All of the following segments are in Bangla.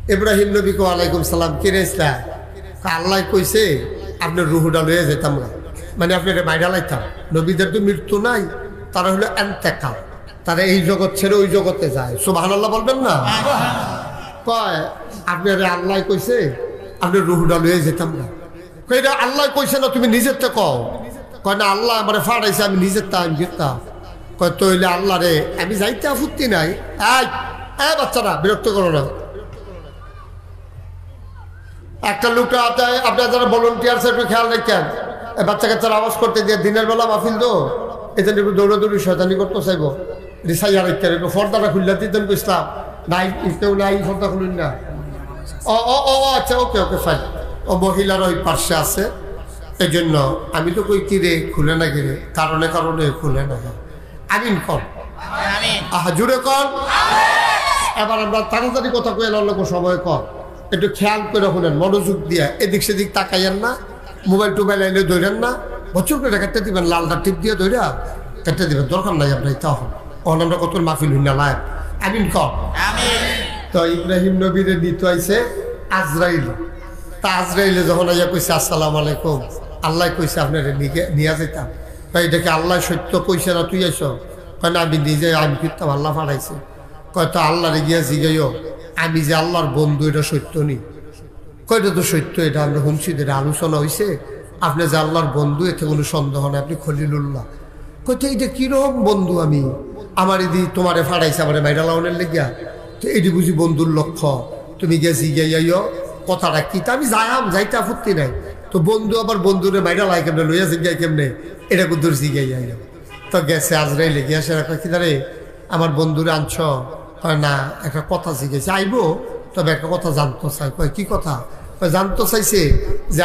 ইব্রাহিম নবীকে ওয়ালাইকুম সালাম কিনে ইসলাম আল্লাহ কইছে আপনার রুহুটা লয়ে যেতাম না, মানে আপনার বাইরে লাইতাম। নবীদের তো মৃত্যু নাই, তারা হলো এন্তেকাল, তারা এই জগৎ ছেড়ে ওই জগতে যায়। সুবহানাল্লাহ বলবেন না? কয় আপনার আল্লাহ কইছে আপনার রুহুটা লয়ে যেতাম না। এটা আল্লাহ কইছে না, তুমি নিজের তো কও। কয় না আল্লাহ আমার ফাড়াইছে, আমি নিজের তা আমি গিরতাম। কয় তৈলে আল্লাহ রে আমি যাইতে আপত্তি নাই। এই বাচ্চারা বিরক্ত করো না। একটা লোকটা আপনার যারা ভলেন্টিয়ার একটু খেয়াল রাখেন, বাচ্চা কাচ্চার আওয়াজ করতে দিয়ে দিনের বেলা মাহফিল তো এই জন্য একটু দৌড়াদৌড়ি শয়তানি করতে চাইবো, রিসাইয়া রাখতেন একটু ফর্দাটা খুললে দিতেন ইসলাম নাই, কেউ নাই ফর্দা খুলুন না। ও আচ্ছা ওকে ওকে ফাইন। ও মহিলার ওই পার্শ্বে আছে, এই জন্য আমি তো কই কিরে খুলে না কিরে, কারণে কারণে খুলে না। আমিন কর, আহা জুড়ে কর। এবার আমরা তাড়াতাড়ি কথা কয়ে লোক সময় কর, একটু খেয়াল করে শুনেন মনোযোগ দিয়ে, এদিক সেদিক তাকাইয়েন না, মোবাইল টোবাইল আইলে ধরেন না, বছর করে কাটতে দিবেন, লালটা টিপ দিয়ে ধরে কাটতে দিবেন, দরকার নাই আপনার তখন আমরা কত মাহফিল হইনা লাইভ। আমিন কর। তো ইব্রাহিম নবীরে নিতে আইছে আজরাইল। তা আজরাইলে যখন আইয়া কইছে আসসালামু আলাইকুম, আল্লাহ কইছে আপনার নিয়ে যেতাম। তাই এটাকে আল্লাহ সত্য কইছে না তুই আইস? কয় না আমি নিজে আমি ফিরতাম, আল্লাহ ফাড়াইছে। কয় তো আল্লাহরে গিয়া জিগাইও আমি যে আল্লাহর বন্ধু, এটা সত্য নি? কয়টা তো সত্য, এটা আমরা শুনছি, এটা আলোচনা হয়েছে, আপনি যে আল্লাহর বন্ধু এতে কোনো সন্দেহ নেই, আপনি খলিলুল্লাহ। কইতে এটা কিরকম বন্ধু? আমি আমার এদি তোমারে ফাড়াইছে আমার মাইরা লাউনের লেগিয়া, তো এটি বুঝি বন্ধুর লক্ষ্য? তুমি গিয়া জিগাইয়াইও কথাটা কি? তা আমি যাইতে আপত্তি নাই, তো বন্ধু আবার বন্ধুরে মাইরা লাই কেমনে, লইয়া জিগাই কেমনে, এটা কুদ্দুর জিগাইয়াইও। তো গেছে আজরাইলে গিয়া সে কি দাঁড়ে আমার বন্ধুরে আনছ? হয় না, একটা কথা জিজ্ঞেস আইবো, তবে একটা কথা জানতে চাই। কয় কি কথা? জানতে চাইছে যে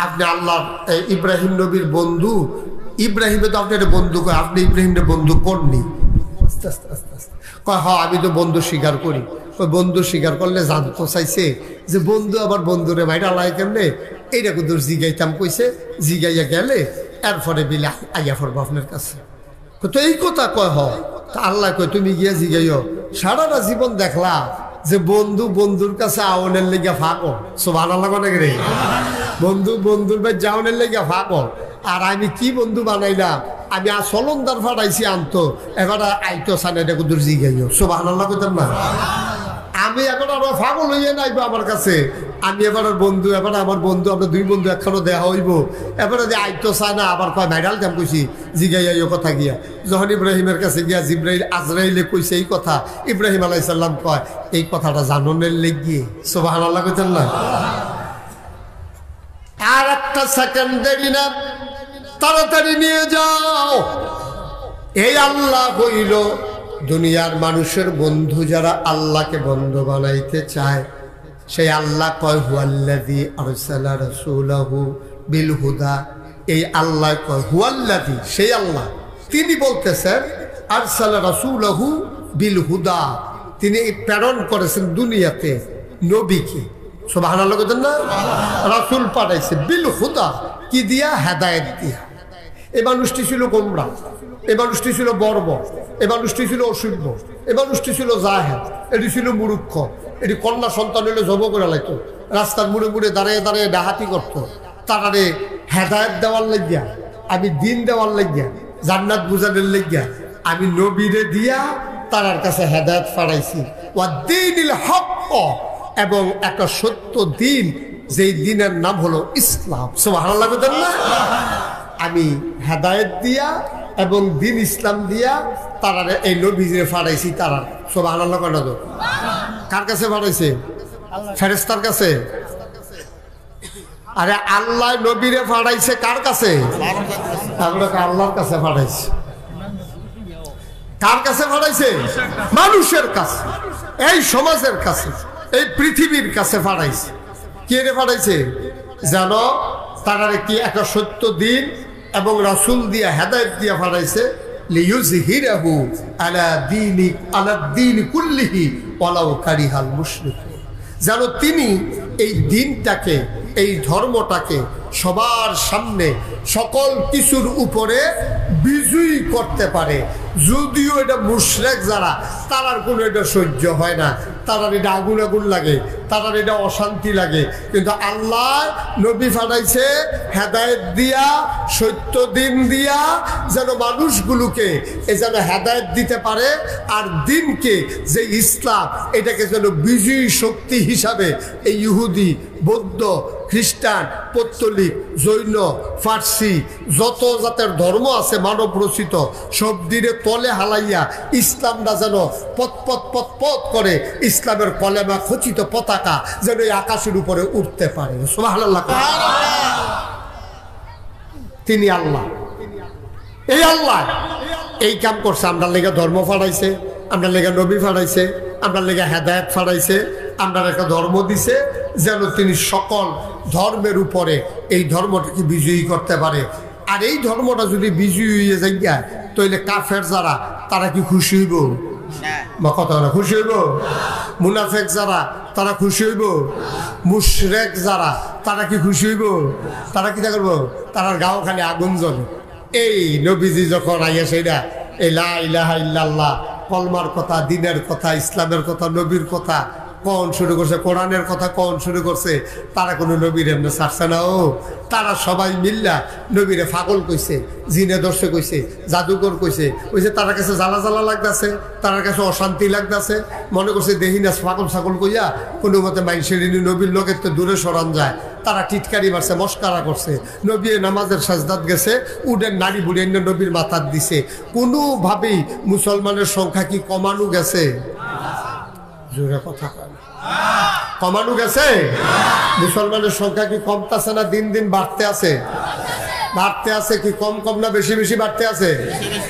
আপনি আল্লাহ ইব্রাহিম নবীর বন্ধু। ইব্রাহিমে তো আপনার বন্ধু, কয় আপনি ইব্রাহিমের বন্ধু করনি? আস্তে আস্তে আস্তে আস্তে কয় হ্যাঁ আমি তো বন্ধু স্বীকার করি। কয় বন্ধু স্বীকার করলে জানতে চাইছে যে বন্ধু আবার বন্ধুরে মাইরা লাই কেমনে, এইটা কুদুর জিগাইতাম কইছে। জিগাইয়া গেলে এরপরে বিলে আইয়া পড়বো আপনার কাছে। তো এই কথা কয় হয়। তা আল্লাহ কয় তুমি গিয়া জিগাইও। সারাটা জীবন দেখলা যে বন্ধু বন্ধুর কাছে আওনের লেগে ফাঁকো। সুবহানাল্লাহ অনেক রে, বন্ধু বন্ধুর ভাই যাওনের লেগে ফাঁকো। আর আমি কি বন্ধু বানাইলাম, আমি চলন্দার ফাটাইছি আনতো, এবার আইতো সান এটা কুদুর জিগাইও। সুবহানাল্লাহ কইতাম না? আমি এখন আরো ফাগল হইয়া নাইবো আমার কাছে, আমি এবার বন্ধু, এবার আমার বন্ধু, আমরা দুই বন্ধু একখানো দেয়া হইব। এবারে যে আইতো চায় না, আবার কয় ভাইরাল দাম কইছি জিগাইয়া কথা গিয়া। যখন ইব্রাহিমের কাছে গিয়া জিব্রাইল আজরাইলে কইছে এই কথা, ইব্রাহিম আলাইহিস সালাম কয় এই কথাটা জাননের লেগিয়ে। সুবহানাল্লাহ কইতেন না? আর একটা সেকেন্ড দেরি না, তাড়াতাড়ি নিয়ে যাও। এই আল্লাহ হইল দুনিয়ার মানুষের বন্ধু। যারা আল্লাহকে বন্ধু বানাইতে চায়, সেই আল্লাহ কয় হুয়াল্লাযী আরসালা রাসূলাহু বিল হুদা। এই আল্লাহ কয় হুয়াল্লাযী, সেই আল্লাহ, তিনি বলতেছেন আরসালা রাসূলাহু বিল হুদা, তিনি প্রেরণ করেছেন দুনিয়াতে নবীকে। সুবহানাল্লাহ বলেন না? রাসূল পাঠাইছে বিল হুদা, কি দিয়া? হেদায়েত দিয়া। এই মানুষটি ছিল গোমরা, এই মানুষটি ছিল বর্বর, এই মানুষটি ছিল অসভ্য, এই মানুষটি ছিল জাহেল, এটি ছিল মূর্খ, এটি কন্যা সন্তান হলে জব করে লাইতো, রাস্তার মুড়ে মুড়ে দাঁড়িয়ে দাঁড়িয়ে ডাহাতি করতো। তারারে হেদায়েত দেওয়ার লাগিয়া, আমি দিন দেওয়ার লাগিয়া, জান্নাত বুঝানোর লাগিয়া আমি নবীরে দিয়া তারার কাছে হেদায়েত ফাড়াইছি। ওয়া দীনিল হক, এবং একটা সত্য দিন, যেই দিনের নাম হলো ইসলাম। সুবহানাল্লাহ বলেন না? আমি হেদায়েত দিয়া এবং দিন ইসলাম দিয়া তারা এই নবীজিরে ফাড়াইছি। তারা সুবহানাল্লাহ কেন? কার কাছে ফাড়াইছে? ফেরেশতার কাছে। আরে আল্লাহ নবীরে ফাড়াইছে কার কাছে? আমরা আল্লাহর কাছে ফাড়াইছি। কার কাছে ফাড়াইছে? মানুষের কাছে, এই সমাজের কাছে, এই পৃথিবীর কাছে ফাড়াইছে। কে রে ফাড়াইছে? জানো তারা কি একটা সত্য দিন এবং রাসূল দিয়া হেদায়েত দিয়া ফাড়াইছে। লিইয়ুযহিরাহু আলা দীনি কুল্লিহি ওয়ালাউ কারিহাল মুশরিকুন। যেন তিনি এই দিনটাকে, এই ধর্মটাকে সবার সামনে সকল কিছুর উপরে বিজয়ী করতে পারে। যদিও এটা মুশরিক যারা, তারার কোনো এটা সহ্য হয় না। তারা এটা আগুন আগুন লাগে, তারা এটা অশান্তি লাগে। কিন্তু আল্লাহ নবী পাঠাইছে হেদায়েত দিয়া, সত্য দিন দিয়া, যেন মানুষগুলোকে যেন হেদায়েত দিতে পারে। আর দিনকে যে ইসলাম, এটাকে যেন বিজয়ী শক্তি হিসাবে এই ইহুদি, বৌদ্ধ, খ্রিস্টান, পৌত্তলিক, জৈন, ফার্সি যত জাতের ধর্ম আছে মানব রচিত, সব দিনে তলে হালাইয়া ইসলামটা যেন পথ পথ পথ পথ করে ইসলামের কলেমা খচিত পতাকা যেন এই আকাশের উপরে উঠতে পারে। সুবহানাল্লাহ। তিনি আল্লাহ, এই আল্লাহ এই কাম করছে। আমরা লেগে ধর্ম ফাড়াইছে, আমরা লেগে নবী ফাড়াইছে, আমরা লেগে হেদায়েত ফাড়াইছে, আমরা একটা ধর্ম দিছে যেন তিনি সকল ধর্মের উপরে এই ধর্মটাকে বিজয়ী করতে পারে। আর এই ধর্মটা যদি বিজয়ী হয়ে যায় তাহলে কাফের যারা, তারা কি খুশি হইব? বা কথা না, খুশি হইব? মুনাফেক যারা, তারা খুশি হইব? মুশরিক যারা, তারা কি খুশি হইব? তারা কি করবো? তারা গাঁও খালি আগুন জ্বলে। এই নবীজি যখন আইয়া সেইটা এই লা ইলাহা ইল্লাল্লাহ কলমার কথা, দিনের কথা, ইসলামের কথা, নবীর কথা কখন শুরু করছে, কোরআনের কথা কখন শুরু করছে, তারা কোনো নবীর এমনি ছাড়ছে না। ও তারা সবাই মিল্লা নবীরে পাগল কইছে, জিনে দর্শে কইছে, জাদুকর কইছে, কইছে তার কাছে জ্বালা জ্বালা লাগতেছে, তার কাছে অশান্তি লাগতেছে, মনে করছে দেহিনা পাগল ছাগল কইয়া কোনো মতে মানুষের নবীর লোকের তো দূরে সরান যায়। তারা টিটকারি মারছে, মস্কারা করছে। নবী নামাজের সাজদাত গেছে, উডের নারী বুড়ি এনে নবীর মাথার দিছে। কোনোভাবেই মুসলমানের সংখ্যা কি কমানো গেছে? জোরে কথা কয় না, কমানো গেছে? মুসলমানের সংখ্যা কি কমতেছে না দিন দিন বাড়তে আছে? বাড়তে আছে। কি কম কম না বেশি বেশি বাড়তে আছে?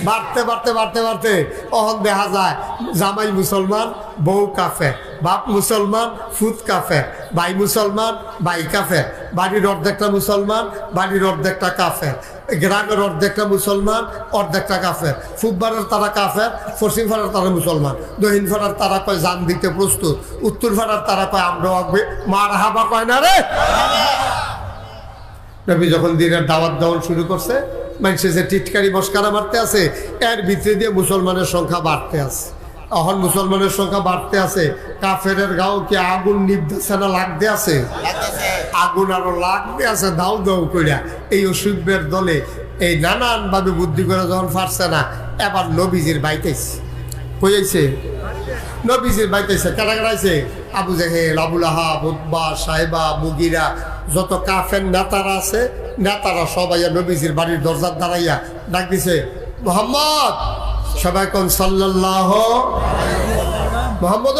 বাড়তে বাড়তে বাড়তে বাড়তে অহন দেখা যায় জামাই মুসলমান, বউ কাফের, বাপ মুসলমান, ফুত কাফের, ভাই মুসলমান, ভাই কাফের, বাড়ির অর্ধেকটা মুসলমান, বাড়ির অর্ধেকটা কাফের, গ্রামের অর্ধেকটা মুসলমান, অর্ধেকটা কাফের, ফুটবারের তারা কাফের, পশ্চিম ফাড়ার তারা মুসলমান, দক্ষিণ ফাড়ার তারা কয় জান দিতে প্রস্তুত, উত্তর ফাড়ার তারা কয় আমরাও আগবে, মার হাবা কয় না রে। নবী যখন দিনের দাওয়াত দেওয়া শুরু করছে, মানুষের যে টিটকারি মস্কারা মারতে আছে, এর ভিতরে দিয়ে মুসলমানের সংখ্যা বাড়তে আছে। এখন মুসলমানের সংখ্যা বাড়তে আছে, কাফের গাও কি আগুন নিভতেছে না লাগতে আছে? আগুন আরো লাগতে আছে দাও দাও কইরা। এই অসুখের দলে এই নানান ভাবে বুদ্ধি করে যখন পারছে না, এবার নবীজির বাইতেছে। কইছে নবীজির বাইতেছে, কারা কারাইছে? আবু জাহেল, আবুল আহাব, উতবা, সাহেবা, মুগিরা, যত কাফের নেতারা আছে, নেতারা সবাই নবীজির বাড়ির দরজার দাঁড়াইয়া ডাক দিছে, মোহাম্মদ। সবাই কোন সাল্লাল্লাহু মোহাম্মদ।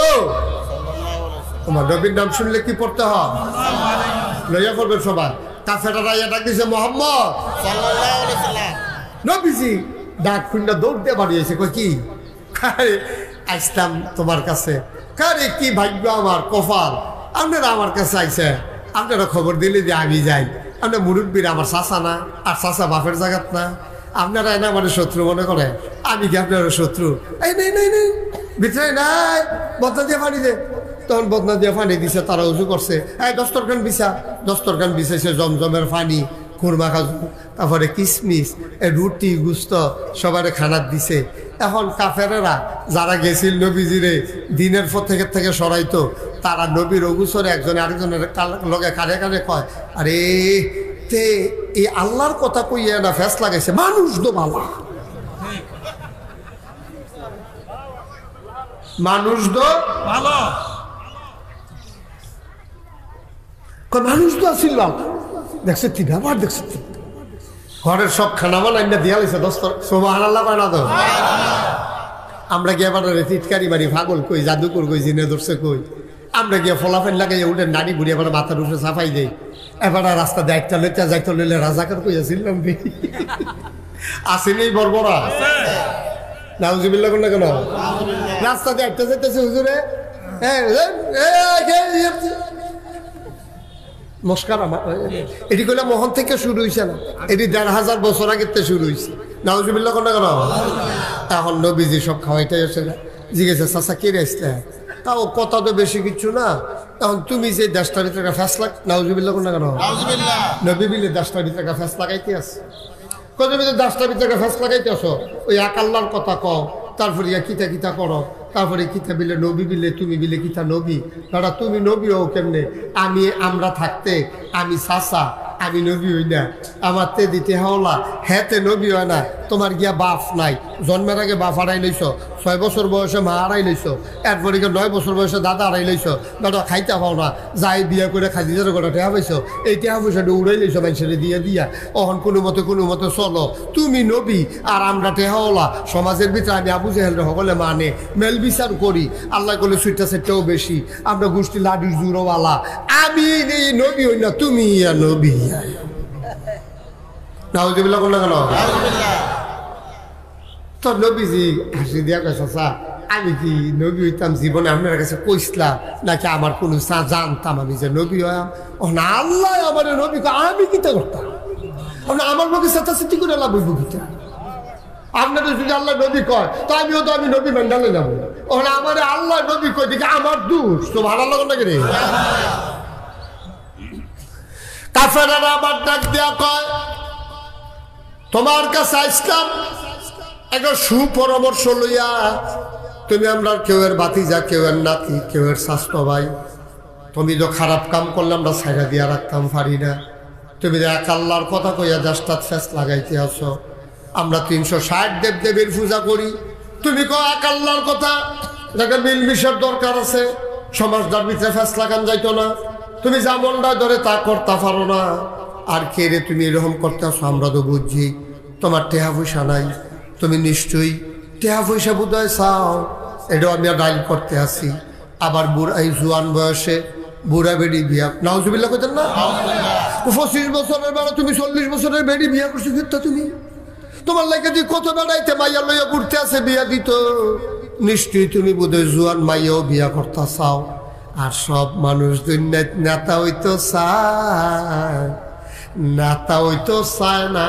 তোমার নবীর নাম শুনলে কি পড়তে হয়? লইয়া পড়বেন সবাই। কাফেররা ডাক দিছে মোহাম্মদ। নবীজি ডাক খুন্ডা দৌড় দিয়ে বাড়িয়েছে, কই কি আসলাম তোমার কাছে। কারে কি ভাগ্য আমার, কপাল, আপনারা আমার কাছে আইছে, আপনারা খবর দিলে যে আমি যাই। আপনার মুরব্বীরা আমার চাচা না, আর চাচা বাপের জায়গাত না, আপনারা এনে আমার শত্রু মনে করে, আমি কি আপনার শত্রু? এই নেই নেই নেই, ভিতরে নাই, বদনা দিয়ে পানি দে। তখন বদনা দিয়ে পানি দিছে, তারা উজু করছে, এই দস্তরখান বিছা। দস্তরখান বিছাইছে, জমজমের পানি, খুরমা খাজু, তারপরে কিশমিশ, রুটি, গুস্ত সবারে খানার দিছে। এখন কাফেরেরা যারা গেছিল নবীজিরে দিনের পর থেকে সরাইতো, তারা নবীর অগুসরে একজনে আরেকজনের লগে কানে কানে কয়, আরে তে এই আল্লাহর কথা কইয়া না ফেস লাগাইছে, মানুষ তো ভালো, মানুষ তো ভালো, মানুষ তো আসিল দেখছে তিন আবার দেখছে ঘরের সব খানা বানাইনা দিয়া লাইছে দস্তর। সুবহানাল্লাহ বানা তো। আমরা গিয়ে আবার টিটকারি মারি, পাগল কই, জাদুকর কই, জিনে ধরছে কই, আমরা গিয়ে ফলাফেল লাগাইয়া উঠে নাড়ি বুড়ি আবার মাথার উপরে সাফাই দেই। এবার রাস্তা দায়িত্ব লইতে যাইতে লইলে রাজাকার কইয়াছিলাম আসেনি বর্বরা। নাউজুবিল্লাহ কোন না কেন রাস্তা দায়িত্ব যাইতেছে হুজুরে, মস্কারা। এটি কইলে মোহন থেকে শুরু হয়েছে না, এটি ১৫০০ বছর আগের থেকে শুরু হয়েছে। নাউজুবিল্লাহ কোন না কেন? এখন নবীজি সব খাওয়াইতে আসে না, জিজ্ঞেসে চাচা কে আসলে, তাও কথা তো বেশি কিছু না। এখন তুমি যে দেশটার ভিতরে ফ্যাসলা, নাউজুবিল্লাহ কোন না কেন? নবী বিলে দেশটার ভিতরে ফ্যাস লাগাইতে আসে, কত ভিতরে দেশটার ভিতরে ফ্যাস লাগাইতে আসো, ওই এক আল্লাহর কথা কও, তারপরে কিতা কিতা করো, তারপরে কিতা বিলে নবী বিলে তুমি বিলে কিতা নবী দাদা তুমি নবী হও কেমনে আমরা থাকতে আমি চাচা আমি নবী হই না আমার তে দিতে হাওলা হেতে নবী হয় না তোমার গিয়া বাপ নাই জন্মের আগে বাপ হারাই লইছ 6 বছর বয়সে মা হারাই লইছ এরপরে 9 বছর বয়সে দাদা হারাই লইছ দাদা খাইতে পাও না যাই বিয়া করে খাদিজার গোটা টেহা পাইছ এই টেহা পয়সাটা উড়াই লইছ মানুষের দিয়া অহন কোনো মতে চলো তুমি নবী আর আমরা টেহাওলা সমাজের ভিতরে আমি আবু জেহেল সকলে মানে মেল বিচার করি আল্লাহ করলে সুইটা সেটাও বেশি আমরা গোষ্ঠী লাডি জুরোওয়ালা আমি নবী হই না তুমি নবী নাউজুবিল্লাহ করলে কেন তো নবীজি হাসি দিয়া কেসা আমি কি নবী হইতাম জীবনে আপনার কাছে কইসলাম নাকি আমার কোনো জানতাম আমি যে নবী হইয়াম ও না আল্লাহ আমার নবী আমি কিতা করতাম আপনার আমার মুখে চেঁচাচেঁচি করে লাভ হইব কিতা আপনাদের যদি আল্লাহ নবী কয় তো আমিও তো আমি নবী মেন্ডালে যাবো ওখানে আমার আল্লাহ নবী কয় দিকে আমার দোষ তো ভালো লাগো না রে কাফেরারা আবার ডাক দেয়া কয় তোমার কাছে আসলাম একটা সুপরামর্শ লইয়া তুমি আমরা কেউয়ের বাতিজা কেউয়ের নাতি কেউয়ের স্বাস্থ্য ভাই তুমি তো খারাপ কাম করলে আমরা ছাইড়া দিয়া রাখতাম পারি না তুমি যে এক আল্লাহর কথা কইয়া জাস্টাত ফেস লাগাইতে আসো আমরা 360 দেবদেবীর পূজা করি তুমি কো এক আল্লাহর কথা যাকে মিলমিশের দরকার আছে সমাজটার ভিতরে ফেস লাগান যাইতো না তুমি যা মনটা ধরে তা করতে পারো না আর কে রে তুমি এরকম করতে আসো আমরা তো বুঝছি তোমার টেহা পয়সা নাই তুমি নিশ্চয়ই টেহা পয়সা বোধহয় চাও এটাও আমি ডাইল করতে আসি আবার বুড়াই জোয়ান বয়সে বুড়া বেড়ি বিয়া নাউজুবিল্লাহ কইতেন না 25 বছরের বেলা তুমি 40 বছরের বেড়ি বিয়া করছো ফিরতা তুমি তোমার লাগে যে কত বেড়াইতে মাইয়া লইয়া ঘুরতে আছে বিয়া দিত নিশ্চয়ই তুমি বোধহয় জোয়ান মাইয়াও বিয়া করতে চাও আর সব মানুষ দুনিয়ায় নেতা হইতো চায় নেতা হইতো চায় না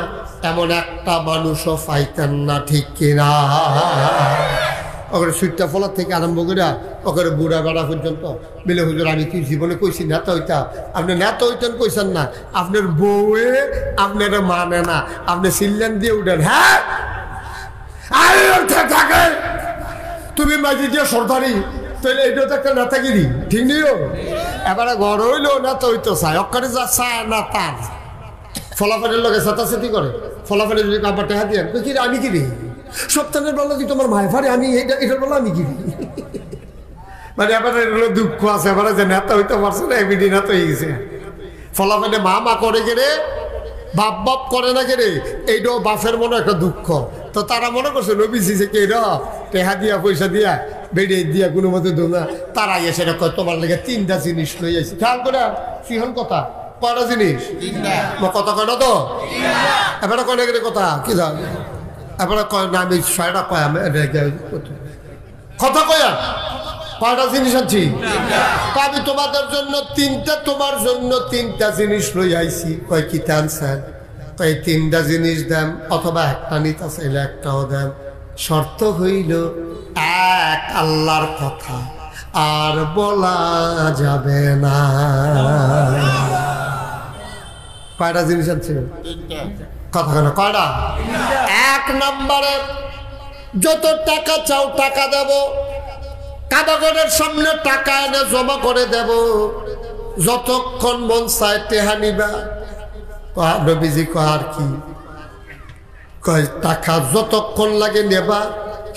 এমন একটা মানুষও পাইতেন না ঠিক কিনা ওখানে সুইটটা ফলার থেকে আরম্ভ করে ওখানে বুড়া বেড়া পর্যন্ত মিলে হুজুর আমি কি জীবনে কইছি নেতা হইতা আপনি নেতা হইতেন কইছেন না আপনার বউয়ে আপনার মানে না আপনি সিল্লান দিয়ে উঠেন হ্যাঁ থাকে তুমি মাঝি দিয়ে সরদারি তাহলে এইটাও তো একটা নেতাগিরি ঠিক নিও এবারে ঘর হইলো নেতা হইতো চায় অক্ষরে যা চায় না তার ফলাফলের লোকে চেঁচাচেঁচি করে ফলাফলের যদি কাপড় টেহা দিয়ে কি আমি কিনি সপ্তাহের বেলা কি তোমার মায় ফারে আমি এটার বেলা আমি কিনি মানে এবারে দুঃখ আছে এবারে যে নেতা হইতে পারছে না এমনি নেতা হয়ে গেছে ফলাফলে মা করে গেলে বাপ বাপ করে না গেলে এইটাও বাপের মনে একটা দুঃখ তো তারা মনে করছে নবীজি যে কে টেহা দিয়া পয়সা দিয়া বেড়ে দিয়া কোনো মতে দোনা তারা এসে তোমার লেগে 3টা জিনিস লই আইছি খেয়াল করে সিহন কথা কয়টা জিনিস কথা কয় না তো এবারে কয় না গেলে কথা কি জান এবারে কয় না আমি 6টা কয় আমি কথা কয়া কয়টা জিনিস আনছি তা আমি তোমাদের জন্য 3টা তোমার জন্য 3টা জিনিস লই আইছি কয় কি আনছেন কয় 3টা জিনিস দেন অথবা একটা নিতে চাইলে একটাও দেন শর্ত হইল এক আল্লাহর কথা আর বলা যাবে না কয়টা জিনিস আছে কথা কেন কয়টা 1 নম্বরে যত টাকা চাও টাকা দেব কাবাগরের সামনে টাকা এনে জমা করে দেব যতক্ষণ মন চায় টেহা নিবা নবীজি কয় আর কি কয় টাকা যতক্ষণ লাগে নেবা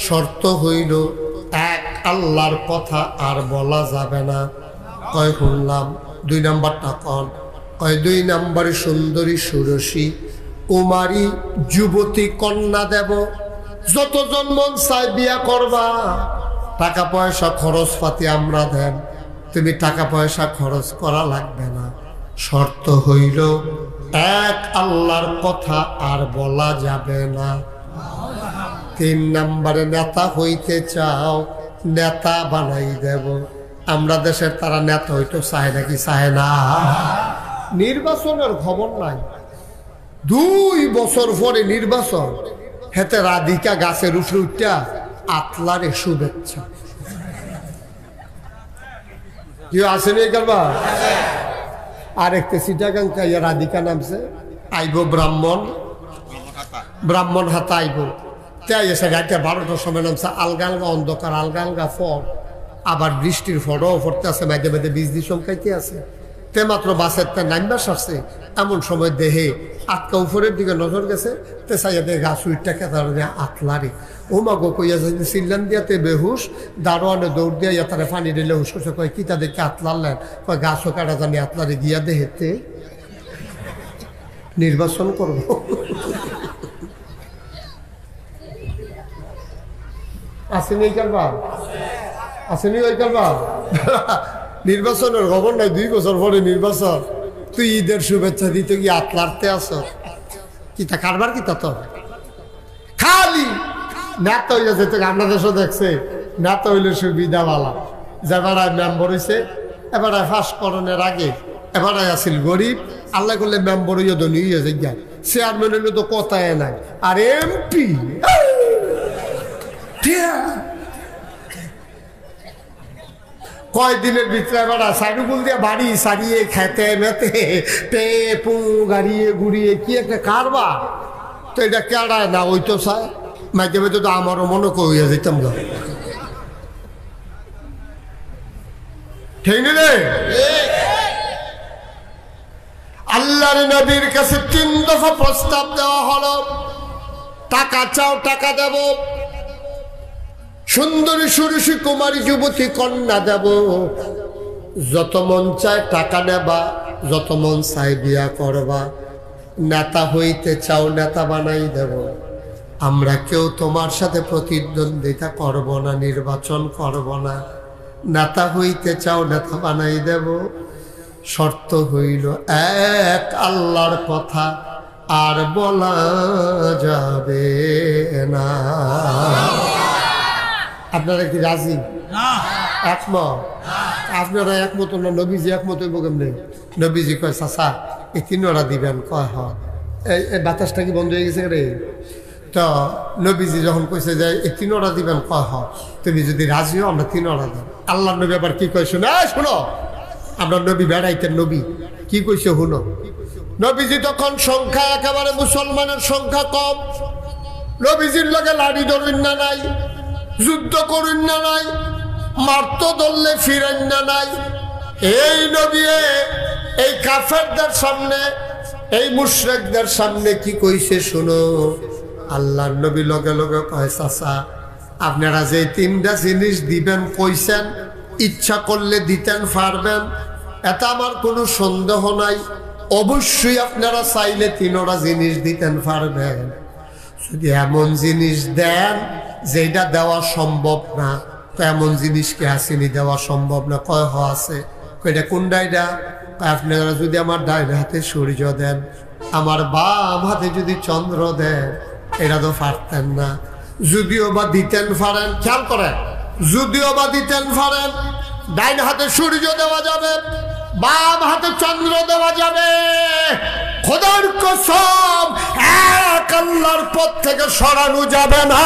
শর্ত হইল এক আল্লাহর কথা আর বলা যাবে না কয় শুনলাম 2 নম্বরটা কন কয় 2 নম্বরে সুন্দরী সুরসী কুমারী যুবতী কন্যা দেব যতজন মন চায় বিয়া করবা টাকা পয়সা খরচ পাতি আমরা দেন তুমি টাকা পয়সা খরচ করা লাগবে না শর্ত হইল এক আল্লাহর কথা আর বলা যাবে না 3 নম্বরে নেতা হইতে চাও নেতা বানাই দেব আমরা দেশের তারা নেতা হইতে চায় নাকি চায় না নির্বাচনের খবর নাই 2 বছর পরে নির্বাচন হেতে রাধিকা গাছের উপরে উঠা আতলারে শুভেচ্ছা কি আসেনি কারবা আরেকটা সিটাগাঙ্কা রাধিকা নামছে আইব ব্রাহ্মণ হাতা আইব তাই এসে রাতে 12টার সময় নামছে আলগা আলগা অন্ধকার, আলগা আলগা ফল, আবার বৃষ্টির ফড়ও পড়তে আছে, মাঝে মাঝে বিজলি চমকাইতে আছে। তে মাত্র বাসের তে নাইমা সারছে, এমন সময় দেহে আটকা উপরের দিকে নজর গেছে, তে চাইয়া দেহে গাছ উইটটা কেতার আতলারি ও মা গো কইয়া যাই চিল্লান দিয়াতে বেহুশ, দারোয়ানে দৌড় দিয়া তারা পানি দিলে হুস করছে, কয় কি তাদেরকে আতলালেন, কয় গাছও কাটা জানি আতলারি গিয়া দেহেতে নির্বাচন করব। আসেনি ওই কারবা, আসেনি ওই কারবা। নির্বাচনের খবর নাই, 2 বছর পরে নির্বাচন, তুই ঈদের শুভেচ্ছা দিতে গিয়ে আতলারতে আস, কিতা কারবার কিতা তো খালি নেতা হইয়া যেতে। আপনার দেশও দেখছে নেতা হইলে সুবিধাওয়ালা, যেবারায় মেম্বর হয়েছে, এবারায় ফাঁসকরণের আগে এবারায় আসিল গরিব, আল্লাহ করলে মেম্বর হইয়া ধনী হইয়া যায়, চেয়ারম্যান হইলে তো কথায় নাই, আর এমপি কয়দিনের ভিতরে এবার সাইডুকুল দিয়ে বাড়ি সারিয়ে খেতে মেতে পে পু গাড়িয়ে ঘুরিয়ে কি একটা কারবার। তো এটা কেড়ায় না, ওই তো চায় মাঝে মাঝে তো আমারও মনে করিয়া যেতাম না, ঠিক রে। আল্লাহর নবীর কাছে 3 দফা প্রস্তাব দেওয়া হলো, টাকা চাও টাকা দেব, সুন্দরী সুরুষী কুমারী যুবতী কন্যা দেব, যত মন চায় টাকা নেবা, যত মন চায় বিয়া করবা, নেতা হইতে চাও নেতা বানাই দেব, আমরা কেউ তোমার সাথে প্রতিদ্বন্দ্বিতা করব না, নির্বাচন করব না, নেতা হইতে চাও নেতা বানাই দেব, শর্ত হইল এক আল্লাহর কথা আর বলা যাবে না। আপনারা কি রাজি? একমত? আপনারা একমত না, নবীজি একমত হইব কেমনে? নবীজি কয় চাচা এই 3টা দিবেন, কয় হয় এই বাতাসটা কি বন্ধ হয়ে গেছে রে? তো নবীজি যখন কইছে যে এই 3টা দিবেন, কয় হয় তুমি যদি রাজি হও আমরা 3টা দেব। আল্লাহ নবী আবার কি কয় শোনো, শোনো, আমরা নবী বেড়াইতেন, নবী কি কইছে শুনো। নবীজি তখন সংখ্যা একেবারে মুসলমানের সংখ্যা কম, নবীজির লগে লাড়ি ধরুন না নাই, যুদ্ধ করুন না নাই, মারত ধরলে ফিরেন না নাই। এই নবী এই কাফেরদের সামনে, এই মুশরিকদের সামনে কি কইছে শুনো। আল্লাহর নবী লগে লগে কয় চাচা আপনারা যে 3টা জিনিস দিবেন কইছেন, ইচ্ছা করলে দিতেন পারবেন, এটা আমার কোনো সন্দেহ নাই, অবশ্যই আপনারা চাইলে 3টা জিনিস দিতেন পারবেন, যদি এমন জিনিস দেন যেটা দেওয়া সম্ভব না। তো এমন জিনিস কি আসেনি দেওয়া সম্ভব না? কয় আছে, এটা কোনটা? এটা আপনারা যদি আমার ডাইন হাতে সূর্য দেন, আমার বাম হাতে যদি চন্দ্র দেন, এটা তো পারতেন না। যদিও বা দিতেন পারেন, খেয়াল করেন, যদিও বা দিতেন পারেন, ডাইন হাতে সূর্য দেওয়া যাবে, বাম হাতে চন্দ্র দেওয়া যাবে, খোদার কসম এক আল্লাহর পথ থেকে সরানো যাবে না।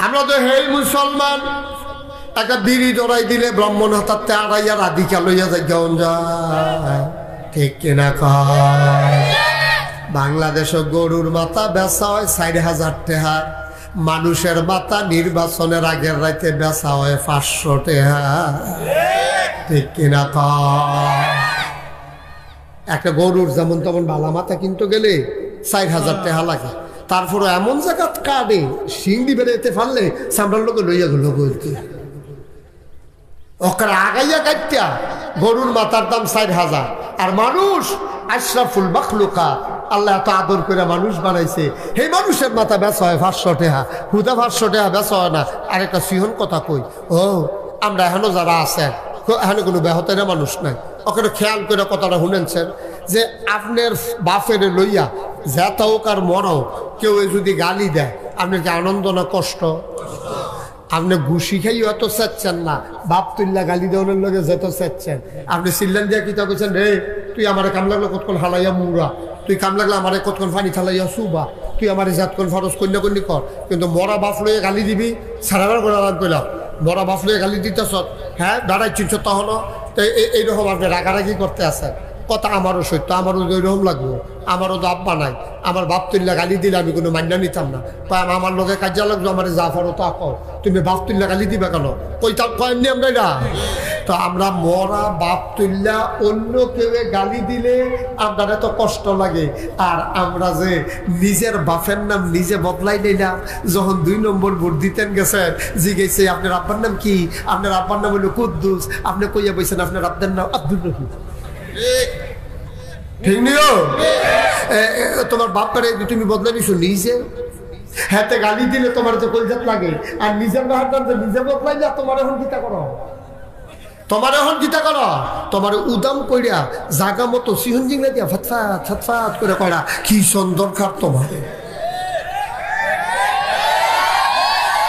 আমরা তো হেই মুসলমান, একটা বিড়ি দৌড়াই দিলে ব্রাহ্মণ হাতাতে আড়াইয়া রাধিকা লইয়া যায়, কেমন যায়, ঠিক কিনা কয়? বাংলাদেশে গরুর মাথা বেচা হয় 4,000 টাকা, মানুষের মাথা নির্বাচনের আগের রাতে বেচা হয় 500 টাকা, ঠিক কিনা কয়? একটা গরুর যেমন তেমন বালা মাথা কিনতে গেলে 4,000 টাকা লাগে, তারপরে এমন জায়গা কাটে সিংড়ি বেড়াইতে পারলে সামরার লোকে লইয়া গেল বলতে, ওখানে আগাইয়া কাটটা গরুর মাথার দাম 4,000। আর মানুষ আশরাফুল মাখলুকাত, আল্লাহ এত আদর করে মানুষ বানাইছে, সেই মানুষের মাথা বেচা হয় 500 টাকা, হুদা 500 টাকা বেচা হয় না। আরেকটা সিহন কথা কই, ও আমরা এখনো যারা আছেন এখানে কোনো ব্যাহতের মানুষ নাই, ওখানে খেয়াল করে কথাটা শুনেছেন যে আপনার বাপের লইয়া যেতা হোক আর মরাও, কেউ যদি গালি দেয় আপনার কি আনন্দ না কষ্ট? আপনি ঘুষি খাইও এত চাচ্ছেন না, বাপ তুল্লা গালি দেওয়ার লগে যেত চাচ্ছেন। আপনি চিল্লান দিয়া কিতা কইছেন, রে তুই আমার কাম লাগলো কতক্ষণ হালাইয়া মুরা, তুই কাম লাগলে আমার কতক্ষণ পানি ঠালাইয়া সুবা, তুই আমার জাতক্ষণ ফরজ কন্যা কন্যা কর। কিন্তু মরা বাপ লইয়া গালি দিবি, সারাবার করে আরাম করলাম, মরা বাপ লইয়া গালি দিতেছ, হ্যাঁ দাঁড়াই চিনছ, তাহলে তো এইরকম আপনি রাগারাগি করতে আসেন। কথা আমারও সত্য, আমারও ওইরকম লাগবো, আমারও তো আব্বা নাই, আমার বাপ তুল্লা গালি দিলে আমি কোনো মান্যা নিতাম না। আমার লোকে কাজা লাগলো, আমার জাফরও তা কও তুমি বাপ তুল্লা গালি দিবে কেন, কইতা কয়েননি আমরা এটা। তো আমরা মরা বাপ তুল্লা অন্য কেউ গালি দিলে আপনার এত কষ্ট লাগে, আর আমরা যে নিজের বাপের নাম নিজে বদলাই নিলাম। যখন 2 নম্বর ভোট দিতেন গেছেন, জিজ্ঞেসে আপনার আব্বার নাম কি, আপনার আব্বার নাম হলো কুদ্দুস, আপনি কইয়া বলছেন আপনার আব্বার নাম আব্দুল রহিম। ঠিক নিও, তোমার বাপরে তুমি বদলাই নিছো নিজে। হাতে গালি দিলে তোমার তো কলজাত লাগে, আর নিজের বাহার নাম নিজে বদলাই যা তোমার এখন গীতা করো, তোমার এখন গীতা করো, তোমার উদাম কইরা জাগা মতো সিহন জিংলা দিয়া ফাতফাত ফাতফাত করে কয়রা কি সুন্দর খার তোমার।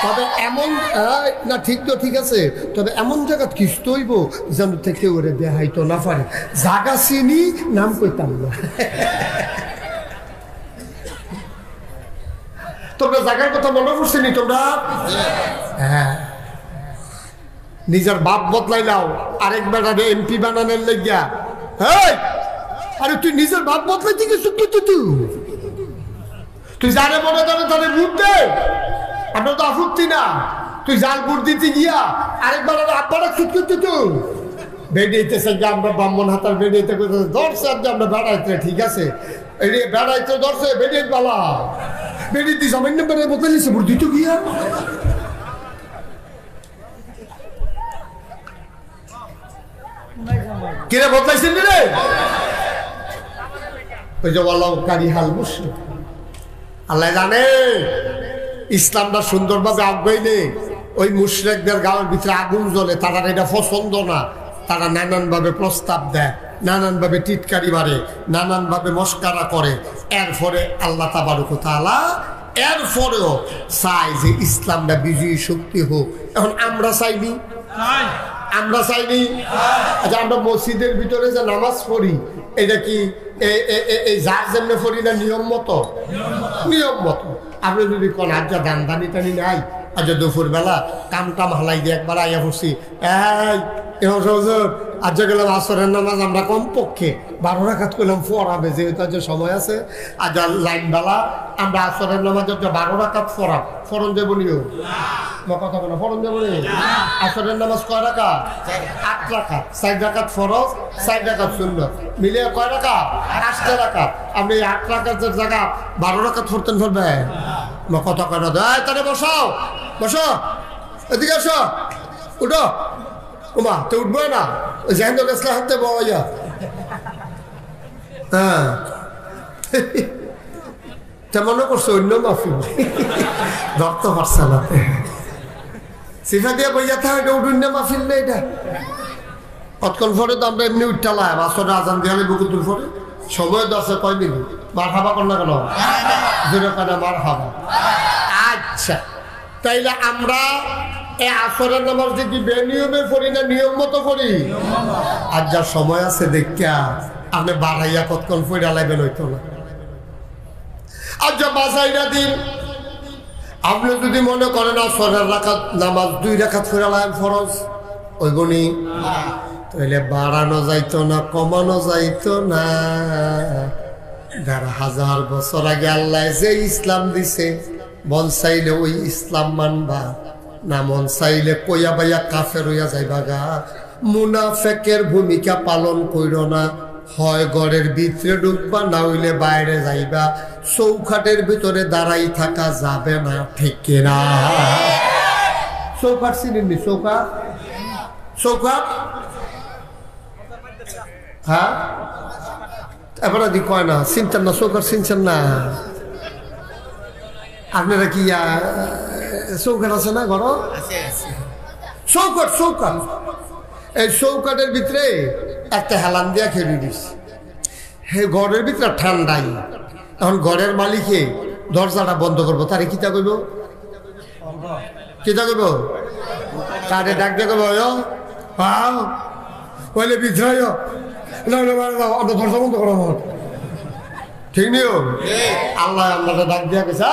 তবে এমন না, ঠিক তো ঠিক আছে, তবে এমন জায়গা কিস্ত হইব যেন থেকে ওরে দেখাইতো না পারে। জাগা চিনি নাম কইতাম না। তোমরা জায়গার কথা মনে করছে নি তোমরা? হ্যাঁ, নিজের বাপ বদলাই নাও আরেক বেটারে এমপি বানানোর লাগিয়া। আরে তুই নিজের বাপ বদলাইতে গেছিস, তুই যারে মনে করে তারে ভোট দে, আমরা তো আপত্তি না। তুই জাল ভোট দিতে গিয়া আরেকবার আব্বারা খুঁজ করতে তো বেড়িয়েতেছে যে আমরা ব্রাহ্মণ হাতার বেড়িয়েতে ধরছে, আর যে আমরা বেড়াইতে ঠিক আছে, বেড়াইতে ধরছে বেরিয়ে বালা বেরিয়ে দিস আমার বেড়াই বদলাইছে ভোট দিতে গিয়া। কিরে বদলাইছেন রে? ওই যে বললাম কারি হাল মুশরিক। আল্লাহ জানে ইসলামটা সুন্দরভাবে আগাইলে ওই মুশরিকদের গাওয়ার ভিতরে আগুন জ্বলে, তারা এটা পছন্দ না, তারা নানানভাবে প্রস্তাব দেয়, নানানভাবে টিটকারি মারে, নানানভাবে মস্কারা করে। এরপরে আল্লাহ তাবারক ওয়া তাআলা এরপরেও চাই যে ইসলামটা বিজয়ী শক্তি হোক। এখন আমরা চাইনি, আমরা চাইনি। আচ্ছা, আমরা মসজিদের ভিতরে যে নামাজ পড়ি এটা কি এই যার জন্য পড়ি না নিয়ম মতো? নিয়ম মতো। আপনি যদি কোন আজ্জা দান দানি টানি নাই, আচ্ছা দুপুর বেলা কাম টাম হালাই দিয়ে একবার আইয়া পড়ছি, আজ্জা গেলাম আসরের নামাজ আমরা কমপক্ষে 12 রাকাত করলাম পড়াবে, যেহেতু আজ সময় আছে। আজ লাইন বেলা আমরা আসরের নামাজ 12 রাকাত পড়াব, ফরন যাবো নিও কথা বলো, ফরন যাবো নি? আসরের নামাজ কয় রাকাত? 8 রাকাত, 4 রাকাত ফরজ, 4 রাকাত সুন্নাত, মিলিয়ে কয় রাকাত? 8 রাকাত। আপনি 8 রাকাতের জায়গা 12 রাকাত পড়তেন ফেলবে কথা কয় না? তাহলে বসাও, বসো, এদিকে আসো, উঠো। ওমা তো উঠবো না, ওই জাহিদুল ইসলাম হাতে বয়া। হ্যাঁ, তা মনে করছো অন্য মাফি রক্ত পারছে না, সিফা দিয়ে বইয়া থাকে উঠুন মাফিল নেই। এটা কতক্ষণ পরে তো আমরা এমনি উঠালাম, আসলে আজান দিয়ে বুকুতুর পরে সময় তো আছে কয় মিনিট। মার হাবা কর না কেন? যেটা কেন মার হাবা। আচ্ছা, তাইলে আমরা এই আসরের নামাজ যদি বেনিয়মে পড়ি না নিয়ম মতো পড়ি? আর যার সময় আছে দেখা আপনি বাড়াইয়া কতক্ষণ পড়ে আলাইবেন হইতো না। আর যা বাসাইরা দিন আপনি যদি মনে করেন আসরের রাকাত নামাজ 2 রাকাত পড়ে আলাইন ফরজ ওই গুণী, তাহলে বাড়ানো যাইতো না, কমানো যাইতো না। 1000 বছর আগে আল্লাহ যে ইসলাম দিছে, মন চাইলে ওই ইসলাম মানবা, না মন চাইলে কইয়া বাইয়া কাফের হইয়া যাইবা গা। মুনাফেকের ভূমিকা পালন কইর না, হয় ঘরের ভিতরে ঢুকবা, না হইলে বাইরে যাইবা। চৌখাটের ভিতরে দাঁড়াই থাকা যাবে না, ঠিক কিনা? চৌখাট চিনেননি? চৌখাট, চৌখাট, হ্যাঁ এবার দি কয় না, চিনতেন না? চৌখাট চিনছেন না আপনারা? কি চৌকাট আছে না ঘর? চৌকাট, চৌকাট। এই চৌকাটের ভিতরে একটা হেলান দিয়া খেলে দিস। হে ঘরের ভিতরে ঠান্ডাই, এখন ঘরের মালিকে দরজাটা বন্ধ করবো, তারে কিতা কইব? কিতা কইব? তারে ডাক দিয়ে কইব বলে ভিতরে দরজা বন্ধ করো। ঠিক নিও? আল্লাহ আমরা ডাক দিয়া গেছে,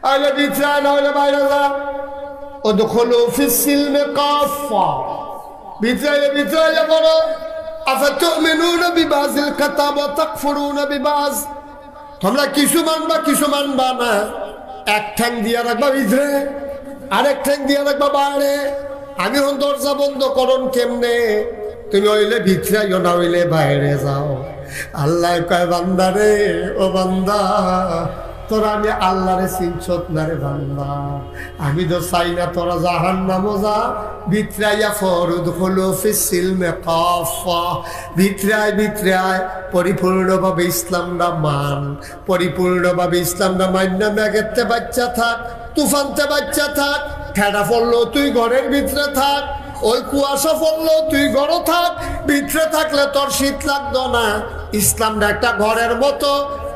আইলে ভিতরে না হইলে বাইরে যা। ও দখলো ফিসিলমে কাফা, ভিতরে ভিতরে পড়ো, আফাতুমিনুনা বিবাযিল কিতাব ওয়া তাকফুরুনা বিবায, তোমরা কিছু মানবা কিছু মানবা না। এক ঠ্যাং দিয়া রাখবা ভিতরে, আরেক ঠ্যাং দিয়া রাখবা বাইরে। আমি হন দরজা বন্ধ করন কেমনে? তুমি হইলে ভিতরে আইও, না হইলে বাইরে যাও। আল্লাহ কয় বান্দা রে, ও বান্দা তোরা আমি আল্লাহরে চিনছত না রে বান্দা। আমি তো চাই না তোরা জাহান্নামে যা, ভিতরাইয়া ফরুদখুলু ফিস সিলমে কাফা, ভিতরায় পরিপূর্ণভাবে ইসলামটা মান, পরিপূর্ণভাবে ইসলামটা মান্না। মেঘেতে বাচ্চা থাক, তুফানতে বাচ্চা থাক, ঠেডা পড়লো তুই ঘরের ভিতরে থাক, ওই কুয়াশা পড়লো তুই ঘরে থাক। ভিতরে থাকলে তোর শীত লাগতো না। ইসলামটা একটা ঘরের মতো,